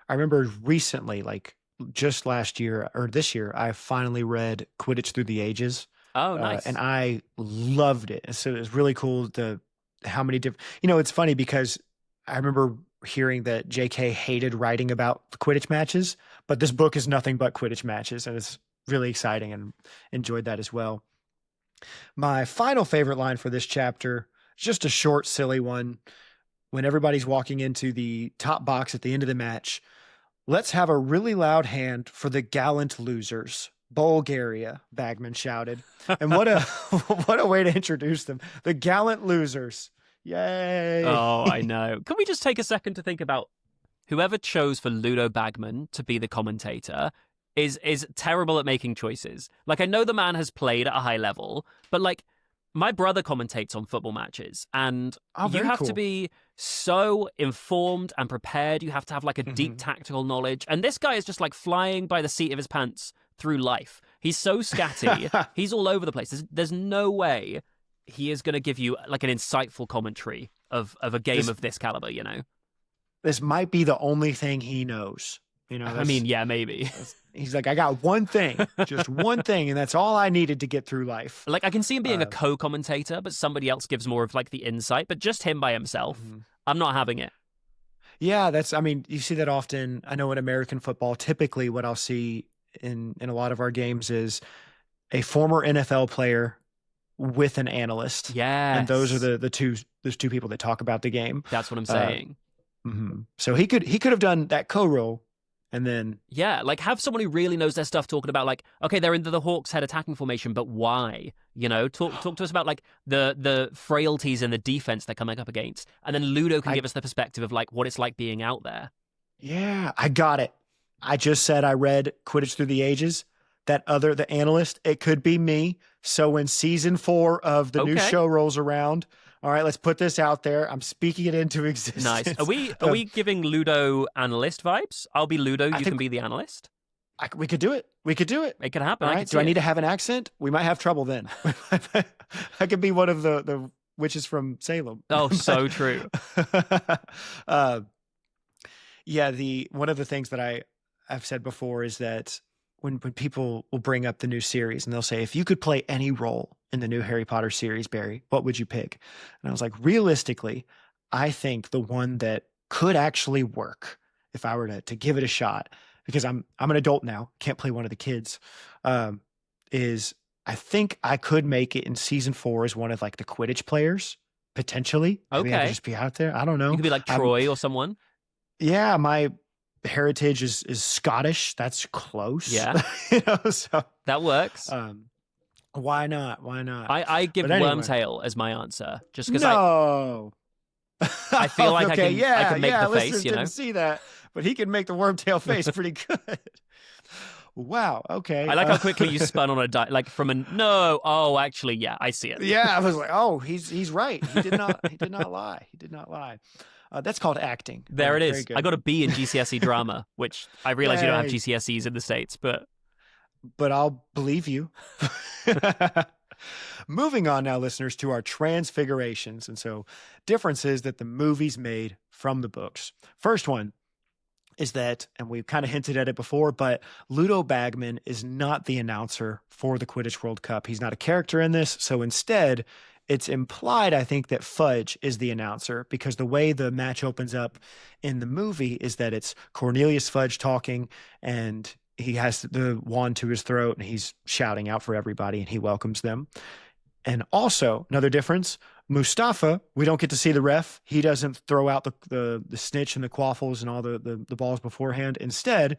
remember recently, like just last year or this year, I finally read Quidditch Through the Ages. Oh, nice! And I loved it. So it was really cool how many different. You know, it's funny because I remember hearing that J.K. hated writing about the Quidditch matches, but this book is nothing but Quidditch matches, and it's really exciting, and enjoyed that as well. My final favorite line for this chapter is just a short, silly one. When everybody's walking into the top box at the end of the match, let's have a really loud hand for the gallant losers. Bulgaria, Bagman shouted. And what a way to introduce them. The gallant losers. Yay. Oh, I know. Can we just take a second to think about whoever chose for Ludo Bagman to be the commentator is terrible at making choices. Like, I know the man has played at a high level, but like my brother commentates on football matches, and you have to be so informed and prepared. You have to have like a deep tactical knowledge. And this guy is just like flying by the seat of his pants through life. He's so scatty. He's all over the place. There's no way he is going to give you like an insightful commentary of a game of this caliber, you know? This might be the only thing he knows. You know, I mean, yeah, maybe. He's like, I got one thing, just one thing, and that's all I needed to get through life. Like, I can see him being a co-commentator, but somebody else gives more of like the insight, but just him by himself, I'm not having it. Yeah, you see that often. I know in American football, typically what I'll see in a lot of our games is a former NFL player with an analyst. Yeah. And those are those two people that talk about the game. That's what I'm saying. So he could have done that co-role. And then... Yeah, like have someone who really knows their stuff talking about like, okay, they're in the Hawk's Head attacking formation, but why? You know, talk to us about like the frailties in the defense they're coming up against. And then Ludo can give us the perspective of like what it's like being out there. Yeah, I got it. I just said I read Quidditch Through the Ages. The analyst, it could be me. So when season 4 of the new show rolls around... All right, let's put this out there. I'm speaking it into existence. Nice. Are we giving Ludo analyst vibes? I'll be Ludo. You can be the analyst. We could do it. It could happen. All right. Do I need to have an accent? We might have trouble then. I could be one of the witches from Salem. Oh, so true. Yeah. One of the things that I've said before is that when people will bring up the new series and they'll say, if you could play any role in the new Harry Potter series, Barry, what would you pick? And I was like, realistically, I think the one that could actually work if I were to give it a shot, because I'm an adult now, can't play one of the kids, is I think I could make it in season 4 as one of like the Quidditch players, potentially. Maybe I could just be out there. I don't know. You could be like Troy or someone. Yeah, my heritage is Scottish. That's close. Yeah. So that works. Why not? I give Wormtail as my answer, just because I feel like I can make the face. You know, didn't see that, but he can make the Wormtail face pretty good. Wow. Okay. I like how quickly you spun on a like from a no. Oh, actually, yeah, I see it. Yeah, I was like, oh, he's right. He did not lie. He did not lie. That's called acting. There it Very is. good. I got a B in GCSE drama, which I realize you don't have Yay. GCSEs in the States, but I'll believe you. Moving on now, listeners, to our transfigurations. And so differences that the movies made from the books. First one is that, and we've kind of hinted at it before, but Ludo Bagman is not the announcer for the Quidditch World Cup. He's not a character in this. So instead, it's implied, I think, that Fudge is the announcer, because the way the match opens up in the movie is that it's Cornelius Fudge talking, and he has the wand to his throat, and he's shouting out for everybody, and he welcomes them. And also, another difference, Mustafa, we don't get to see the ref. He doesn't throw out the snitch and the quaffles and all the balls beforehand. Instead,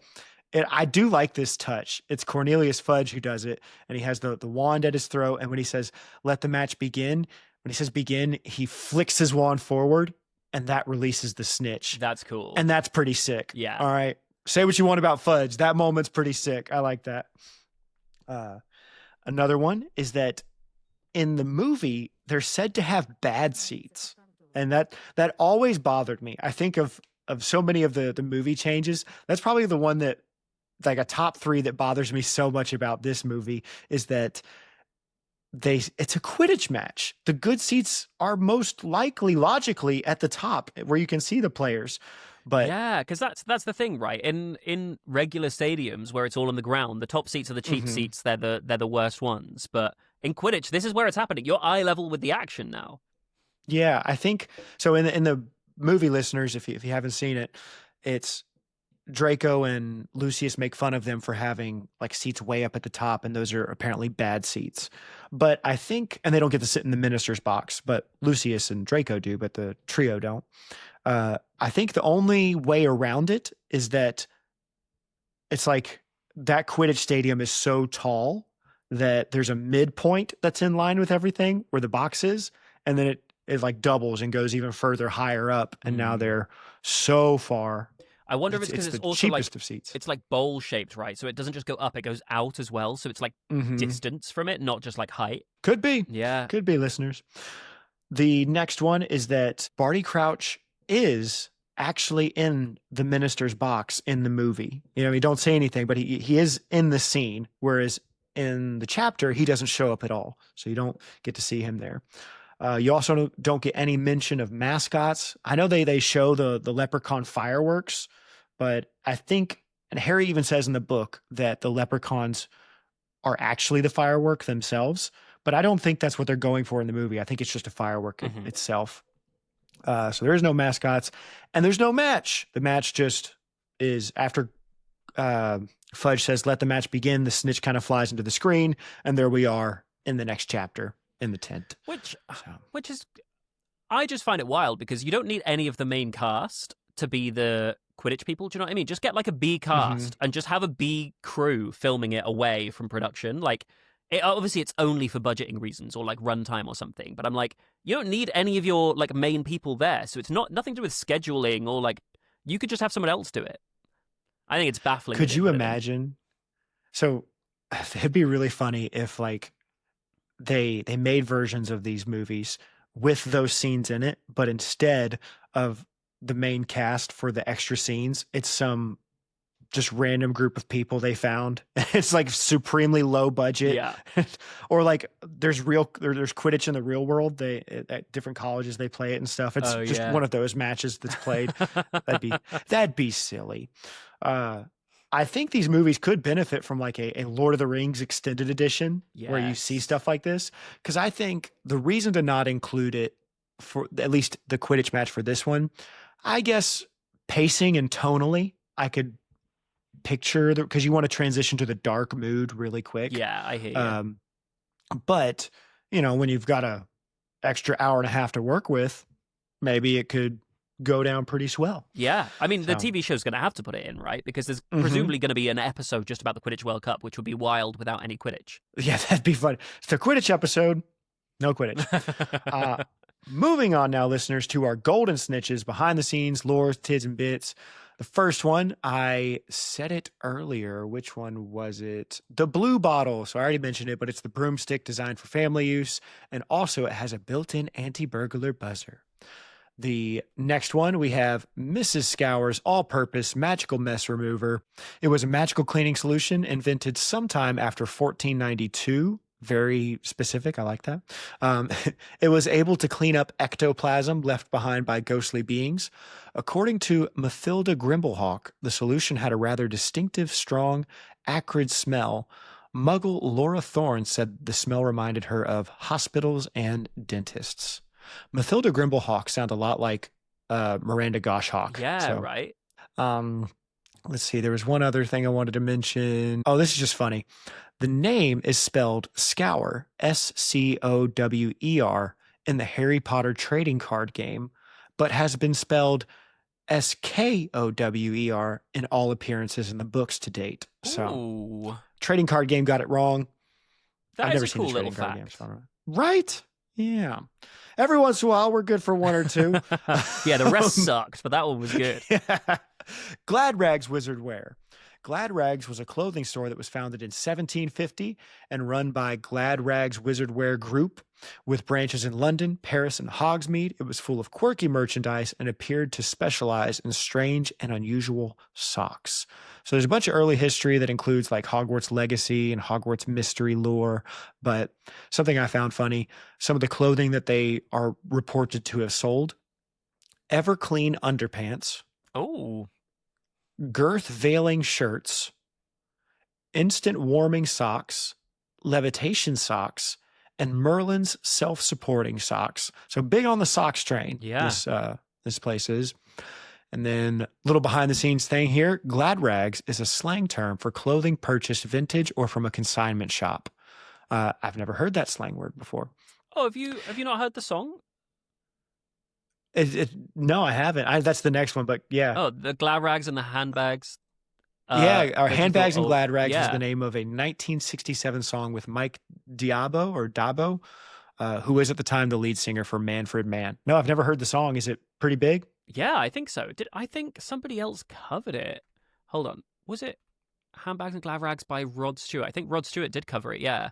I do like this touch. It's Cornelius Fudge who does it, and he has the wand at his throat, and when he says, let the match begin, when he says begin, he flicks his wand forward, and that releases the snitch. that's cool. And that's pretty sick. Yeah. All right. Say what you want about Fudge. That moment's pretty sick. I like that. Another one is that in the movie, they're said to have bad seats. And that always bothered me. I think of so many of the movie changes. That's probably the one that, like, a top 3 that bothers me so much about this movie is that it's a Quidditch match. The good seats are most likely logically at the top where you can see the players. But yeah, because that's the thing, right? In regular stadiums where it's all on the ground, the top seats are the cheap seats. They're the worst ones. But in Quidditch, this is where it's happening. You're eye level with the action now. yeah, I think so. In the movie, listeners, if you haven't seen it, it's Draco and Lucius make fun of them for having like seats way up at the top, and those are apparently bad seats. But I think, and they don't get to sit in the minister's box, but Lucius and Draco do, but the trio don't. I think the only way around it is that it's like that Quidditch stadium is so tall that there's a midpoint that's in line with everything where the box is, and then it like doubles and goes even further higher up, and now they're so far. I wonder if it's because it's the also like cheapest of seats. it's like bowl shaped, right? So it doesn't just go up; it goes out as well. So it's like distance from it, not just like height. Could be. Yeah. Could be, listeners. The next one is that Barty Crouch is actually in the minister's box in the movie. You know, he don't say anything, but he is in the scene, whereas in the chapter, he doesn't show up at all. So you don't get to see him there. You also don't get any mention of mascots. I know they show the leprechaun fireworks, but I think, and Harry even says in the book that the leprechauns are actually the firework themselves, but I don't think that's what they're going for in the movie. I think it's just a firework itself. So there is no mascots, and there's no match. The match just is after Fudge says, let the match begin, the snitch kind of flies into the screen, and there we are in the next chapter in the tent. Which is, I just find it wild because you don't need any of the main cast to be the Quidditch people. Do you know what I mean? Just get like a B cast and just have a B crew filming it away from production. Like, obviously it's only for budgeting reasons or like runtime or something, but I'm like, you don't need any of your like main people there. So it's nothing to do with scheduling or like, you could just have someone else do it. I think it's baffling. Could you imagine? So it'd be really funny if like they made versions of these movies with those scenes in it, but instead of the main cast for the extra scenes, it's some just random group of people they found. It's like supremely low budget. Yeah. Or like there's Quidditch in the real world. At different colleges they play it and stuff. It's just one of those matches that's played. That'd be silly. I think these movies could benefit from like a Lord of the Rings extended edition where you see stuff like this. Because I think the reason to not include it for at least the Quidditch match for this one, I guess pacing and tonally, I could picture because you want to transition to the dark mood really quick. Yeah, I hear you. But you know, when you've got a extra hour and a half to work with, maybe it could go down pretty swell. Yeah. I mean, the TV show's going to have to put it in, right? Because there's presumably going to be an episode just about the Quidditch World Cup, which would be wild without any Quidditch. Yeah, that'd be fun. It's the Quidditch episode, no Quidditch. Moving on now, listeners, to our Golden Snitches, behind the scenes, lore, tids, and bits. The first one, I said it earlier. Which one was it? The blue bottle. So I already mentioned it, but it's the broomstick designed for family use. And also it has a built-in anti-burglar buzzer. The next one, we have Mrs. Scour's all-purpose magical mess remover. It was a magical cleaning solution invented sometime after 1492. Very specific. I like that. It was able to clean up ectoplasm left behind by ghostly beings. According to Mathilda Grimblehawk, the solution had a rather distinctive, strong, acrid smell. Muggle Laura Thorne said the smell reminded her of hospitals and dentists. Mathilda Grimblehawk sound a lot like Miranda Goshawk. Yeah, right. Let's see. There was one other thing I wanted to mention. Oh, this is just funny. The name is spelled Scour, Scower, in the Harry Potter trading card game, but has been spelled Skower in all appearances in the books to date. So, Ooh. trading card game got it wrong. That I've is never a seen cool the little trading card game. fact. So I don't know. Right? Yeah. Every once in a while, we're good for one or two. Yeah, the rest sucked, but that one was good. Glad Rags Wizard Wear. Glad Rags was a clothing store that was founded in 1750 and run by Glad Rags Wizard Wear Group. With branches in London, Paris, and Hogsmeade, it was full of quirky merchandise and appeared to specialize in strange and unusual socks. So there's a bunch of early history that includes like Hogwarts legacy and Hogwarts mystery lore. But something I found funny, some of the clothing that they are reported to have sold: Everclean underpants, Oh, girth veiling shirts, instant warming socks, levitation socks, and Merlin's self-supporting socks. So big on the socks train. Yeah. This place is. And then a little behind the scenes thing here. Glad Rags is a slang term for clothing purchased vintage or from a consignment shop. I've never heard that slang word before. oh, have you not heard the song? No, I haven't. That's the next one, but yeah. Oh, the glad rags and the handbags. Yeah, our that Handbags people- and Glad Rags is yeah. the name of a 1967 song with Mike Dabo, who was at the time the lead singer for Manfred Mann. No, I've never heard the song. Is it pretty big? Yeah, I think so. I think somebody else covered it? Hold on. Was it Handbags and Glad Rags by Rod Stewart? I think Rod Stewart did cover it, yeah.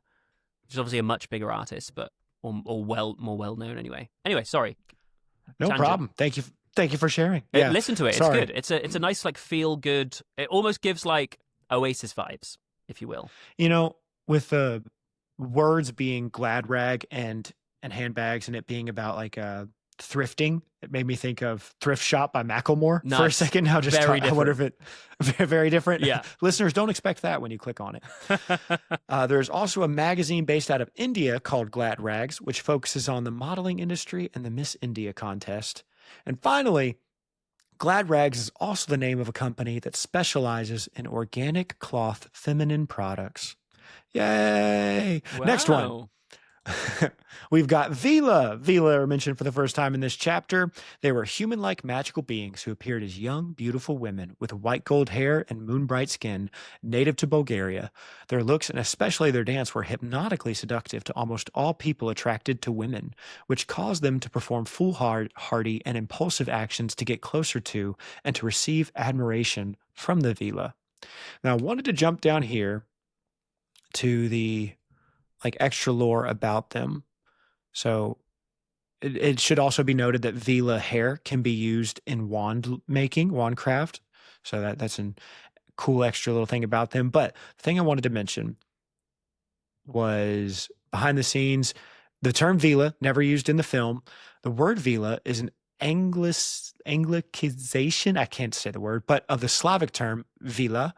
Which is obviously a much bigger artist, but or more well known anyway. Anyway, sorry. No Tangent. problem. Thank you for sharing. Yeah. Listen to it. Sorry. It's good. It's a nice like feel good. It almost gives like Oasis vibes, if you will. You know, with the words being glad rag and handbags and it being about like thrifting, it made me think of Thrift Shop by Macklemore for a Nice. second. I wonder if it very different. Yeah. Listeners, don't expect that when you click on it. There's also a magazine based out of India called Glad Rags, which focuses on the modeling industry and the Miss India contest. And finally, Glad Rags is also the name of a company that specializes in organic cloth feminine products. Yay! Next one. Wow. We've got Vila. Vila are mentioned for the first time in this chapter. They were human-like magical beings who appeared as young, beautiful women with white gold hair and moon-bright skin, native to Bulgaria. Their looks and especially their dance were hypnotically seductive to almost all people attracted to women, which caused them to perform foolhardy and impulsive actions to get closer to and to receive admiration from the Vila. Now, I wanted to jump down here to the like extra lore about them. So it should also be noted that Vila hair can be used in wand making, wand craft. So that's a cool extra little thing about them. But the thing I wanted to mention was behind the scenes, the term Vila, never used in the film. The word Vila is an Anglicization, I can't say the word, but of the Slavic term Vila.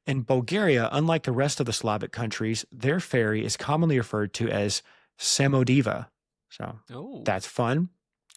In Bulgaria, unlike the rest of the Slavic countries, their fairy is commonly referred to as Samodiva. So Oh. that's fun.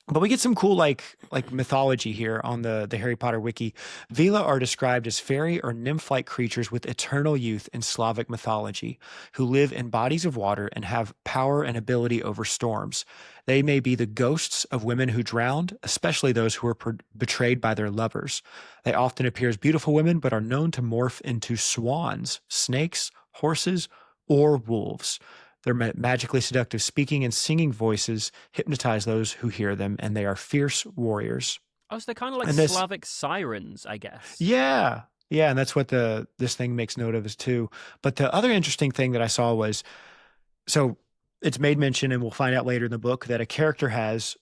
But we get some cool like mythology here on the Harry Potter wiki. Vila are described as fairy or nymph-like creatures with eternal youth in Slavic mythology, who live in bodies of water and have power and ability over storms. They may be the ghosts of women who drowned, especially those who were betrayed by their lovers. They often appear as beautiful women, but are known to morph into swans, snakes, horses, or wolves. Their magically seductive speaking and singing voices hypnotize those who hear them, and they are fierce warriors. Oh, so they're kind of like And this- Slavic sirens, I guess. Yeah. Yeah, and that's what this thing makes note of is too. But the other interesting thing that I saw was, so it's made mention, and we'll find out later in the book, that a character has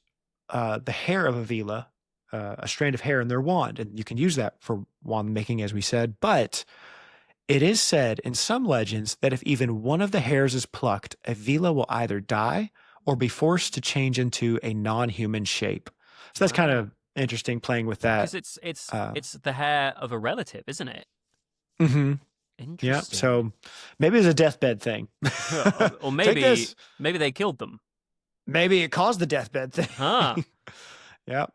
the hair of Avila, a strand of hair in their wand, and you can use that for wand making, as we said. But it is said in some legends that if even one of the hairs is plucked, Avila will either die or be forced to change into a non-human shape. So that's kind of interesting, playing with that. Because it's the hair of a relative, isn't it? Mm-hmm. Interesting. Yeah. So maybe it's a deathbed thing. or Take maybe this. maybe they killed them. Maybe it caused the deathbed thing. Huh. Yeah.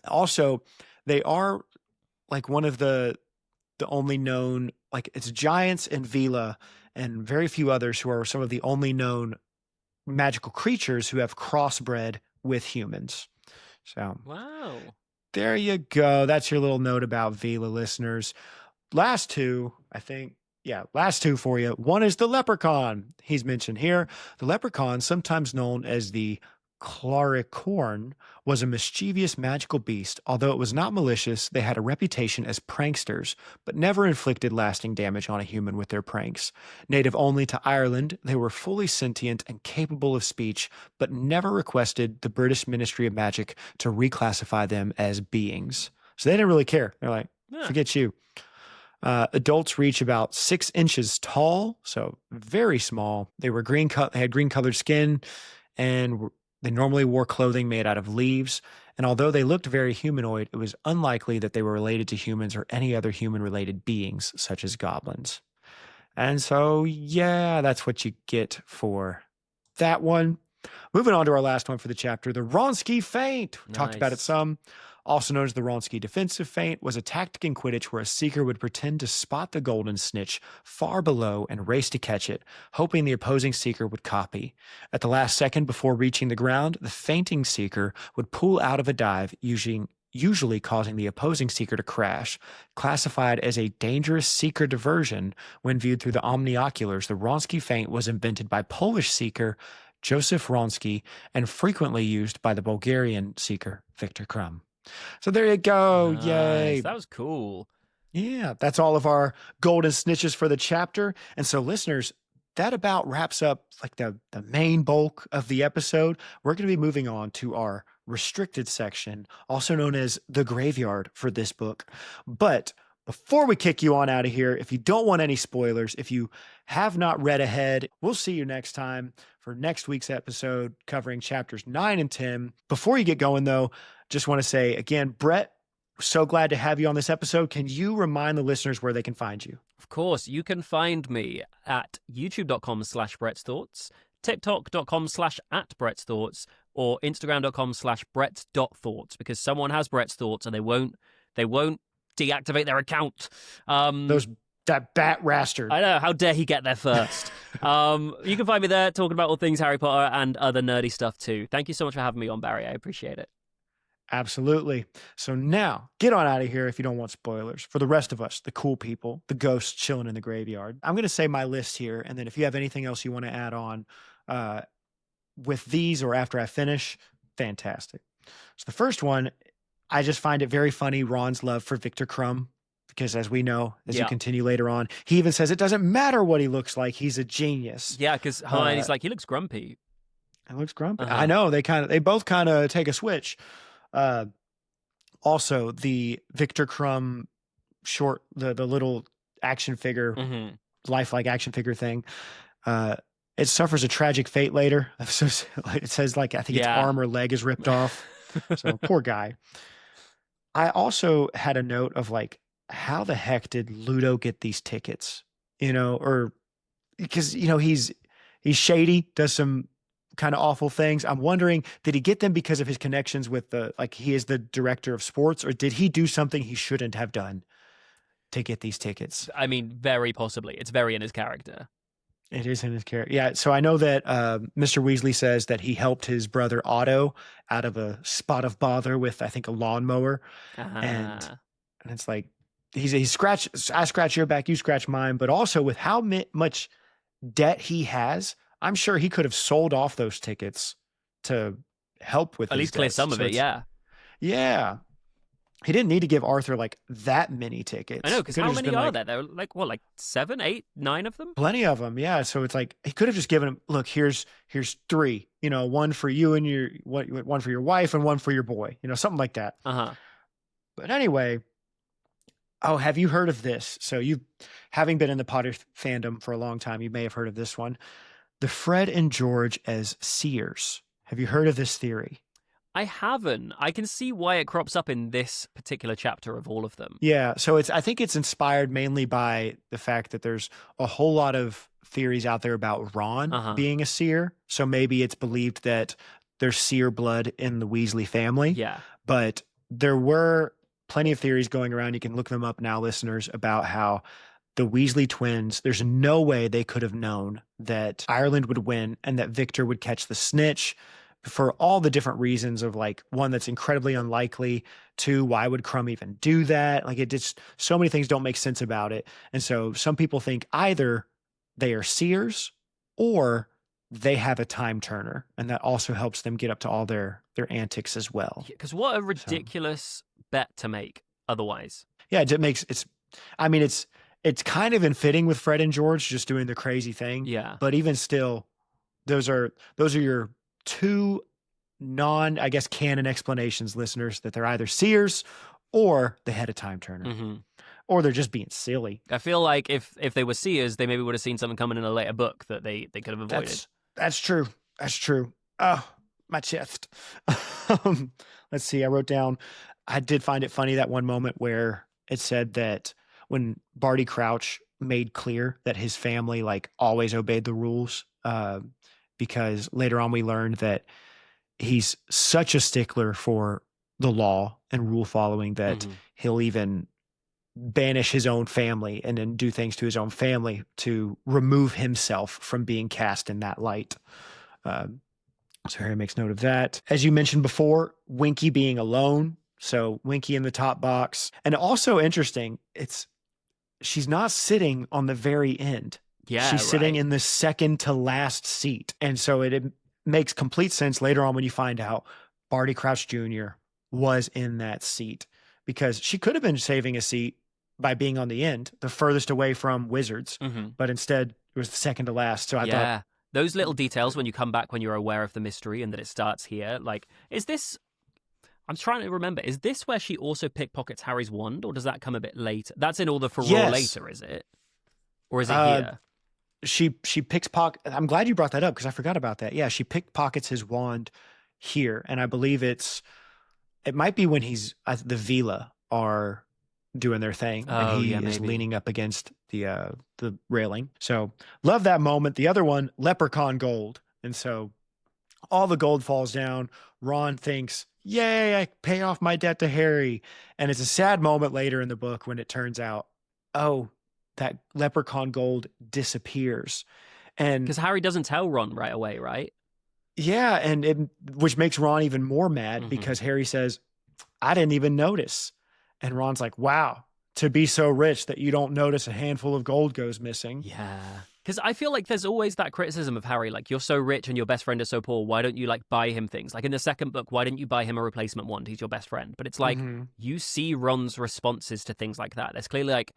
Also, they are like one of the only known, like it's giants and Vila and very few others who are some of the only known magical creatures who have crossbred with humans. So Wow. there you go. That's your little note about Vila, listeners. Last two, I think. Yeah, last two for you. One is the leprechaun. He's mentioned here. The leprechaun, sometimes known as the Claricorn, was a mischievous magical beast. Although it was not malicious, they had a reputation as pranksters, but never inflicted lasting damage on a human with their pranks. Native only to Ireland, they were fully sentient and capable of speech, but never requested the British Ministry of Magic to reclassify them as beings. So they didn't really care. They're like, forget you. Adults reach about 6 inches tall, so very small. They were green. They had green colored skin, and they normally wore clothing made out of leaves. And although they looked very humanoid, it was unlikely that they were related to humans or any other human-related beings, such as goblins. And so, yeah, that's what you get for that one. Moving on to our last one for the chapter, the Wronski Feint. We talked about it some. Also known as the Wronski Defensive Feint, was a tactic in Quidditch where a seeker would pretend to spot the golden snitch far below and race to catch it, hoping the opposing seeker would copy. At the last second before reaching the ground, the feinting seeker would pull out of a dive, usually causing the opposing seeker to crash. Classified as a dangerous seeker diversion when viewed through the omnioculars, the Wronski Feint was invented by Polish seeker Joseph Wronski and frequently used by the Bulgarian seeker Victor Krum. So there you go. Nice. Yay. That was cool. Yeah, that's all of our golden snitches for the chapter. And so, listeners, that about wraps up like the main bulk of the episode. We're going to be moving on to our restricted section, also known as the graveyard for this book. But before we kick you on out of here, if you don't want any spoilers, if you have not read ahead, we'll see you next time for next week's episode covering chapters 9 and 10. Before you get going, though, just want to say again, Brett, so glad to have you on this episode. Can you remind the listeners where they can find you? Of course, you can find me at youtube.com/Brett'sThoughts, tiktok.com/@Brett'sThoughts, or instagram.com/Brett.Thoughts, because someone has Brett's Thoughts and they won't deactivate their account. That bat rastard. I know, how dare he get there first. You can find me there talking about all things Harry Potter and other nerdy stuff too. Thank you so much for having me on, Barry. I appreciate it. Absolutely. So now, get on out of here if you don't want spoilers. For the rest of us, the cool people, the ghosts chilling in the graveyard, I'm going to say my list here, and then if you have anything else you want to add on with these or after I finish, fantastic. So the first one, I just find it very funny, Ron's love for Victor Krum, because as we know, as you continue later on, he even says it doesn't matter what he looks like, he's a genius. Yeah, because Hermione's like, he looks grumpy. He looks grumpy. I know, they both kind of take a switch. Also, the Victor Krum short, the little action figure, lifelike action figure thing, it suffers a tragic fate later. So it says, like, I think its arm or leg is ripped off. So poor guy. I also had a note of, like, how the heck did Ludo get these tickets? You know, or because, you know, he's shady, does some kind of awful things. I'm wondering, did he get them because of his connections with he is the director of sports, or did he do something he shouldn't have done to get these tickets? I mean, very possibly. It's very in his character. It is in his character. Yeah. So I know that Mr. Weasley says that he helped his brother Otto out of a spot of bother with, I think, a lawnmower. And it's like, I scratch your back, you scratch mine. But also with how much debt he has, I'm sure he could have sold off those tickets to help with at least clear some of it. Yeah. Yeah. he didn't need to give Arthur like that many tickets. I know, because It could've how just many been, are like, there? There are like, what, like 7, 8, 9 of them? Plenty of them, yeah. So it's like he could have just given him, look, here's 3, one for you and one for your wife and one for your boy, something like that. Uh-huh. But anyway, oh, have you heard of this? So you, having been in the Potter fandom for a long time, you may have heard of this one. The Fred and George as seers. Have you heard of this theory? I haven't. I can see why it crops up in this particular chapter of all of them. Yeah, so I think it's inspired mainly by the fact that there's a whole lot of theories out there about Ron being a seer. So maybe it's believed that there's seer blood in the Weasley family. Yeah. But there were plenty of theories going around. You can look them up now, listeners, about how the Weasley twins, there's no way they could have known that Ireland would win and that Victor would catch the snitch, for all the different reasons of, like, one, that's incredibly unlikely. 2, why would Crumb even do that? Like, it just, so many things don't make sense about it. And so some people think either they are seers or they have a time turner, and that also helps them get up to all their antics as well. Because what a ridiculous bet to make otherwise. Yeah, it's kind of in fitting with Fred and George just doing the crazy thing. Yeah. But even still, those are your 2 I guess, canon explanations, listeners, that they're either seers or they had a time turner, or they're just being silly. I feel like if they were seers, they maybe would have seen something coming in a later book that they could have avoided. That's true. That's true. Oh, my chest. Let's see. I wrote down, I did find it funny that one moment where it said that when Barty Crouch made clear that his family, like, always obeyed the rules, because later on we learned that he's such a stickler for the law and rule following that he'll even banish his own family and then do things to his own family to remove himself from being cast in that light. So Harry makes note of that. As you mentioned before, Winky being alone. So Winky in the top box. And also interesting, she's not sitting on the very end. Yeah, she's sitting in the second to last seat. And so it makes complete sense later on when you find out Barty Crouch Jr. was in that seat, because she could have been saving a seat by being on the end, the furthest away from wizards, but instead it was the second to last. So I thought, those little details when you come back, when you're aware of the mystery and that it starts here, like, is this, I'm trying to remember, is this where she also pickpockets Harry's wand, or does that come a bit later? That's in all the furore later, is it? Or is it here? She pickpockets. I'm glad you brought that up because I forgot about that. Yeah, she pickpockets his wand here, and I believe it might be when the Vila are doing their thing, and he is leaning up against the railing. So love that moment. The other one, Leprechaun Gold, and so all the gold falls down. Ron thinks, "Yay, I pay off my debt to Harry," and it's a sad moment later in the book when it turns out, oh, that leprechaun gold disappears. And because Harry doesn't tell Ron right away, right? Yeah, and which makes Ron even more mad because Harry says, I didn't even notice. And Ron's like, wow, to be so rich that you don't notice a handful of gold goes missing. Yeah. Because I feel like there's always that criticism of Harry, like, you're so rich and your best friend is so poor, why don't you, like, buy him things? Like, in the second book, why didn't you buy him a replacement wand? He's your best friend. But it's like, you see Ron's responses to things like that. There's clearly, like,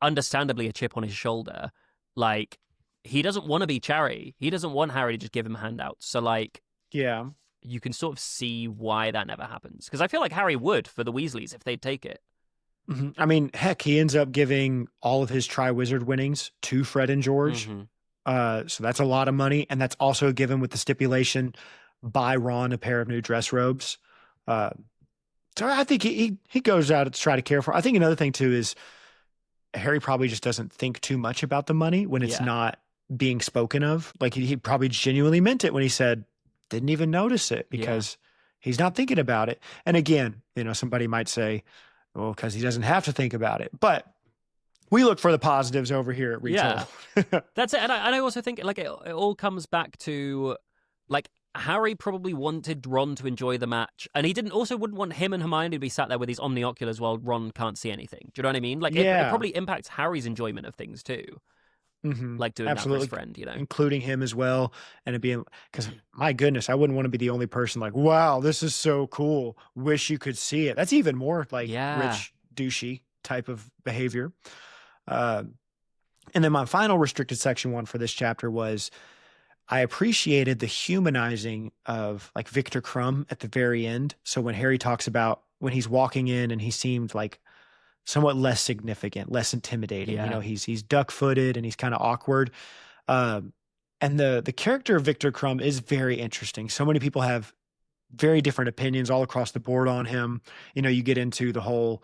understandably a chip on his shoulder. Like, he doesn't want to be Charry. He doesn't want Harry to just give him handouts. So, like, yeah, you can sort of see why that never happens. Because I feel like Harry would for the Weasleys if they'd take it. I mean, heck, he ends up giving all of his Triwizard winnings to Fred and George. So that's a lot of money. And that's also given with the stipulation, buy Ron a pair of new dress robes. So I think he goes out to try to care for. I think another thing, too, is Harry probably just doesn't think too much about the money when it's not being spoken of. Like, he probably genuinely meant it when he said, didn't even notice it, because he's not thinking about it. And again, somebody might say, well, because he doesn't have to think about it. But we look for the positives over here at Retail. Yeah, that's it. And I also think, like, it all comes back to, like, Harry probably wanted Ron to enjoy the match, and he wouldn't want him and Hermione to be sat there with these omnioculars while Ron can't see anything. Do you know what I mean? Like, it probably impacts Harry's enjoyment of things too. like doing that for his friend, you know, including him as well. And it being, because my goodness, I wouldn't want to be the only person like, wow, this is so cool. Wish you could see it. That's even more like rich, douchey type of behavior. And then my final restricted section one for this chapter was, I appreciated the humanizing of like Victor Crumb at the very end. So when Harry talks about when he's walking in and he seemed like somewhat less significant, less intimidating, you know, he's duck-footed and he's kind of awkward. And the character of Victor Crumb is very interesting. So many people have very different opinions all across the board on him. You know, you get into the whole,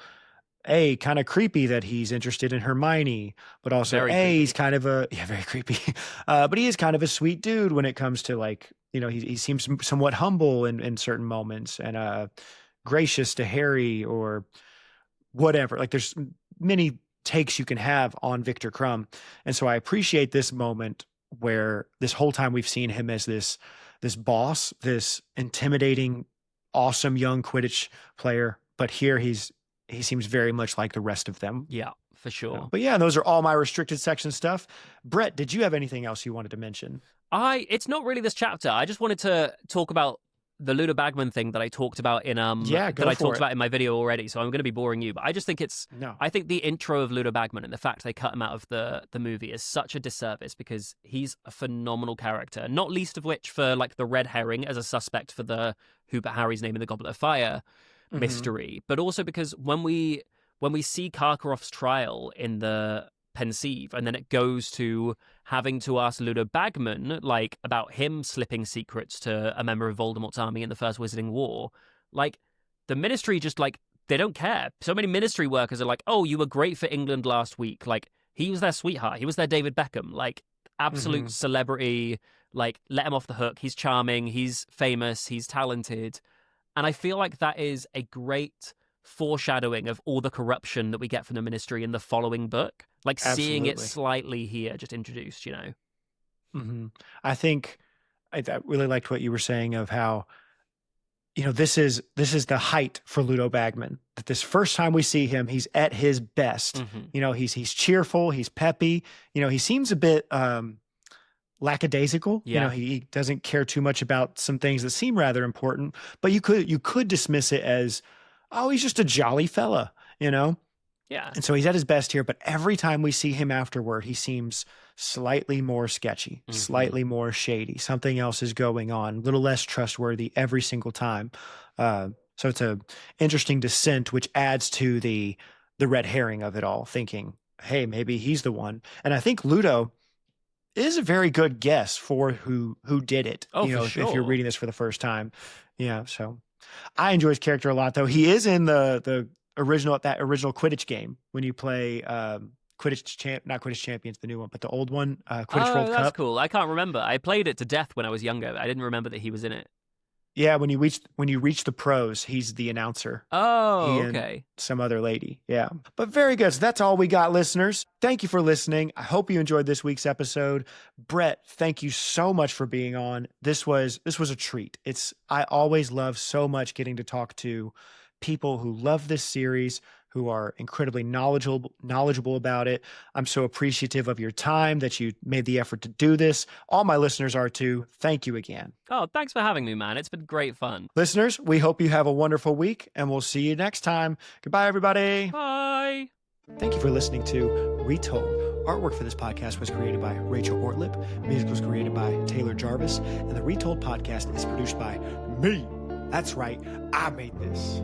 kind of creepy that he's interested in Hermione, but also he's kind of very creepy. But he is kind of a sweet dude when it comes to like, you know, he seems somewhat humble in certain moments and gracious to Harry or whatever. Like there's many takes you can have on Victor Crumb. And so I appreciate this moment where this whole time we've seen him as this boss, this intimidating, awesome young Quidditch player. But here he seems very much like the rest of them. Yeah, for sure. But yeah, those are all my restricted section stuff. Brett, did you have anything else you wanted to mention? It's not really this chapter. I just wanted to talk about the Ludo Bagman thing that I talked about in about in my video already. So I'm going to be boring you, but I just think I think the intro of Ludo Bagman and the fact they cut him out of the movie is such a disservice because he's a phenomenal character, not least of which for like the red herring as a suspect for the Who But Harry's Name in the Goblet of Fire mystery, but also because when we see Karkaroff's trial in the Pensieve and then it goes to having to ask Ludo Bagman like about him slipping secrets to a member of Voldemort's army in the First Wizarding War, like the Ministry just like they don't care. So many Ministry workers are like, oh, you were great for England last week, like he was their sweetheart, he was their David Beckham, like absolute celebrity, like let him off the hook, he's charming, he's famous, he's talented. And I feel like that is a great foreshadowing of all the corruption that we get from the Ministry in the following book. Like seeing it slightly here, just introduced, you know? I think I really liked what you were saying of how, you know, this is the height for Ludo Bagman. That this first time we see him, he's at his best. You know, he's cheerful, he's peppy. You know, he seems a bit lackadaisical. You know, he doesn't care too much about some things that seem rather important, but you could dismiss it as, oh, he's just a jolly fella, you know? Yeah. And so he's at his best here, but every time we see him afterward, he seems slightly more sketchy, slightly more shady. Something else is going on, a little less trustworthy every single time. So it's a interesting descent, which adds to the red herring of it all, thinking, hey, maybe he's the one. And I think Ludo is a very good guess for who did it. Oh, you know, for sure. If you're reading this for the first time. Yeah. So I enjoy his character a lot, though. He is in the original Quidditch game when you play not Quidditch Champions, the new one, but the old one, Quidditch World Cup. That's cool. I can't remember. I played it to death when I was younger. I didn't remember that he was in it. Yeah, when you reach the pros, he's the announcer. Oh, okay. And some other lady. Yeah. But very good. So that's all we got, listeners. Thank you for listening. I hope you enjoyed this week's episode. Brett, thank you so much for being on. This was a treat. I always love so much getting to talk to people who love this series, who are incredibly knowledgeable about it. I'm so appreciative of your time that you made the effort to do this. All my listeners are too. Thank you again. Oh, thanks for having me, man. It's been great fun. Listeners, we hope you have a wonderful week, and we'll see you next time. Goodbye, everybody. Bye. Thank you for listening to Retold. Artwork for this podcast was created by Rachel Ortlip. Music was created by Taylor Jarvis. And the Retold podcast is produced by me. That's right. I made this.